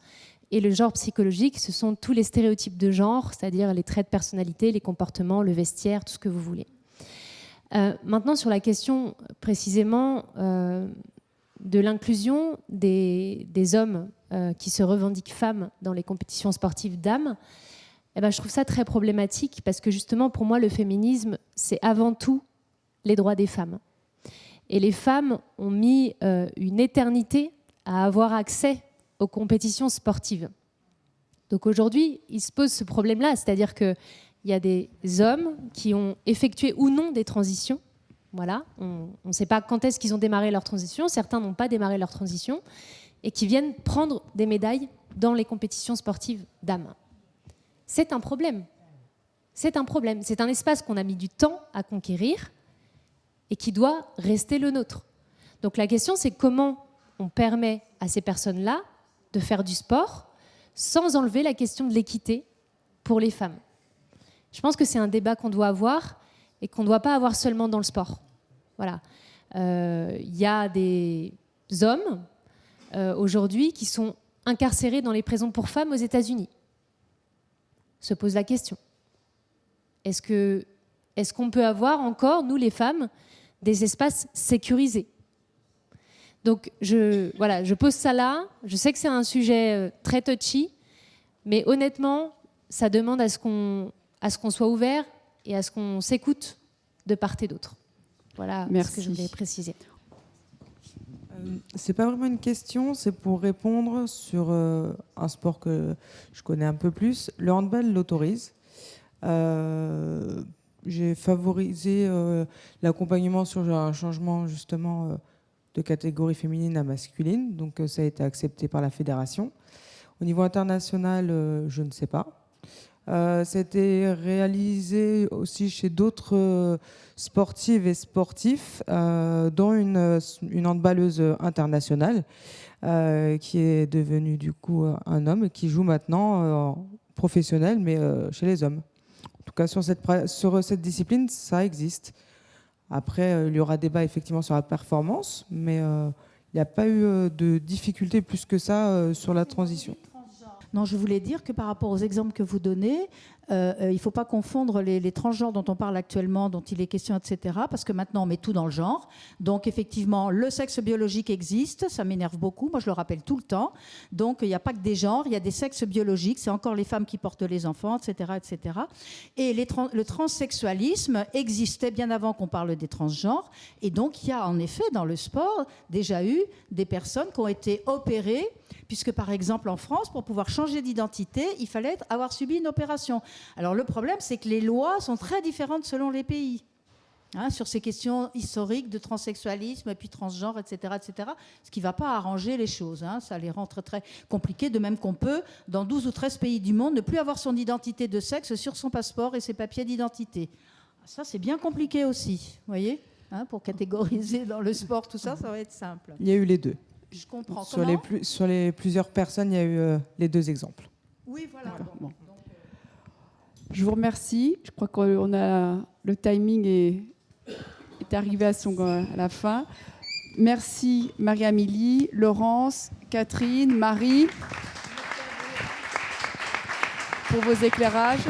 [SPEAKER 7] Et le genre psychologique, ce sont tous les stéréotypes de genre, c'est-à-dire les traits de personnalité, les comportements, le vestiaire, tout ce que vous voulez. Maintenant, sur la question précisément de l'inclusion des hommes qui se revendiquent femmes dans les compétitions sportives dames, je trouve ça très problématique parce que justement, pour moi, le féminisme, c'est avant tout les droits des femmes. Et les femmes ont mis une éternité à avoir accès aux compétitions sportives. Donc aujourd'hui, il se pose ce problème-là, c'est-à-dire qu'il y a des hommes qui ont effectué ou non des transitions. Voilà, on ne sait pas quand est-ce qu'ils ont démarré leur transition, certains n'ont pas démarré leur transition, et qui viennent prendre des médailles dans les compétitions sportives dames. C'est un problème. C'est un problème. C'est un espace qu'on a mis du temps à conquérir et qui doit rester le nôtre. Donc la question, c'est comment on permet à ces personnes-là de faire du sport sans enlever la question de l'équité pour les femmes. Je pense que c'est un débat qu'on doit avoir et qu'on ne doit pas avoir seulement dans le sport. Voilà. Y a des hommes aujourd'hui qui sont incarcérés dans les prisons pour femmes aux États-Unis. Se pose la question. Est-ce qu'on peut avoir encore, nous les femmes, des espaces sécurisés? Donc je pose ça là. Je sais que c'est un sujet très touchy, mais honnêtement, ça demande à ce qu'on soit ouvert et à ce qu'on s'écoute de part et d'autre. Voilà ce que je voulais préciser.
[SPEAKER 8] C'est pas vraiment une question, c'est pour répondre sur un sport que je connais un peu plus. Le handball l'autorise. J'ai favorisé l'accompagnement sur un changement justement de catégorie féminine à masculine, donc ça a été accepté par la fédération. Au niveau international, je ne sais pas. C'était réalisé aussi chez d'autres sportives et sportifs, dont une handballeuse internationale qui est devenue du coup un homme et qui joue maintenant professionnel, mais chez les hommes. En tout cas, sur cette discipline, ça existe. Après, il y aura débat effectivement sur la performance, mais il n'y a pas eu de difficulté plus que ça sur la transition.
[SPEAKER 3] Non, je voulais dire que par rapport aux exemples que vous donnez, il ne faut pas confondre les transgenres dont on parle actuellement, dont il est question, etc. Parce que maintenant, on met tout dans le genre. Donc, effectivement, le sexe biologique existe. Ça m'énerve beaucoup. Moi, je le rappelle tout le temps. Donc, il n'y a pas que des genres. Il y a des sexes biologiques. C'est encore les femmes qui portent les enfants, etc. etc. Et le transsexualisme existait bien avant qu'on parle des transgenres. Et donc, il y a en effet, dans le sport, déjà eu des personnes qui ont été opérées, puisque, par exemple, en France, pour pouvoir changer d'identité, il fallait avoir subi une opération. Alors le problème, c'est que les lois sont très différentes selon les pays, sur ces questions historiques de transsexualisme et puis transgenre, etc., etc., ce qui ne va pas arranger les choses. Ça les rend très, très compliquées, de même qu'on peut, dans 12 ou 13 pays du monde, ne plus avoir son identité de sexe sur son passeport et ses papiers d'identité. Ça, c'est bien compliqué aussi, vous voyez, pour catégoriser dans le sport, tout ça, ça va être simple.
[SPEAKER 8] Il y a eu les deux.
[SPEAKER 3] Je comprends.
[SPEAKER 8] Sur les plusieurs personnes, il y a eu les deux exemples.
[SPEAKER 3] Oui, voilà.
[SPEAKER 1] Bon. Je vous remercie. Je crois que le timing est arrivé à la fin. Merci Marie-Amélie, Laurence, Catherine, Marie pour vos éclairages.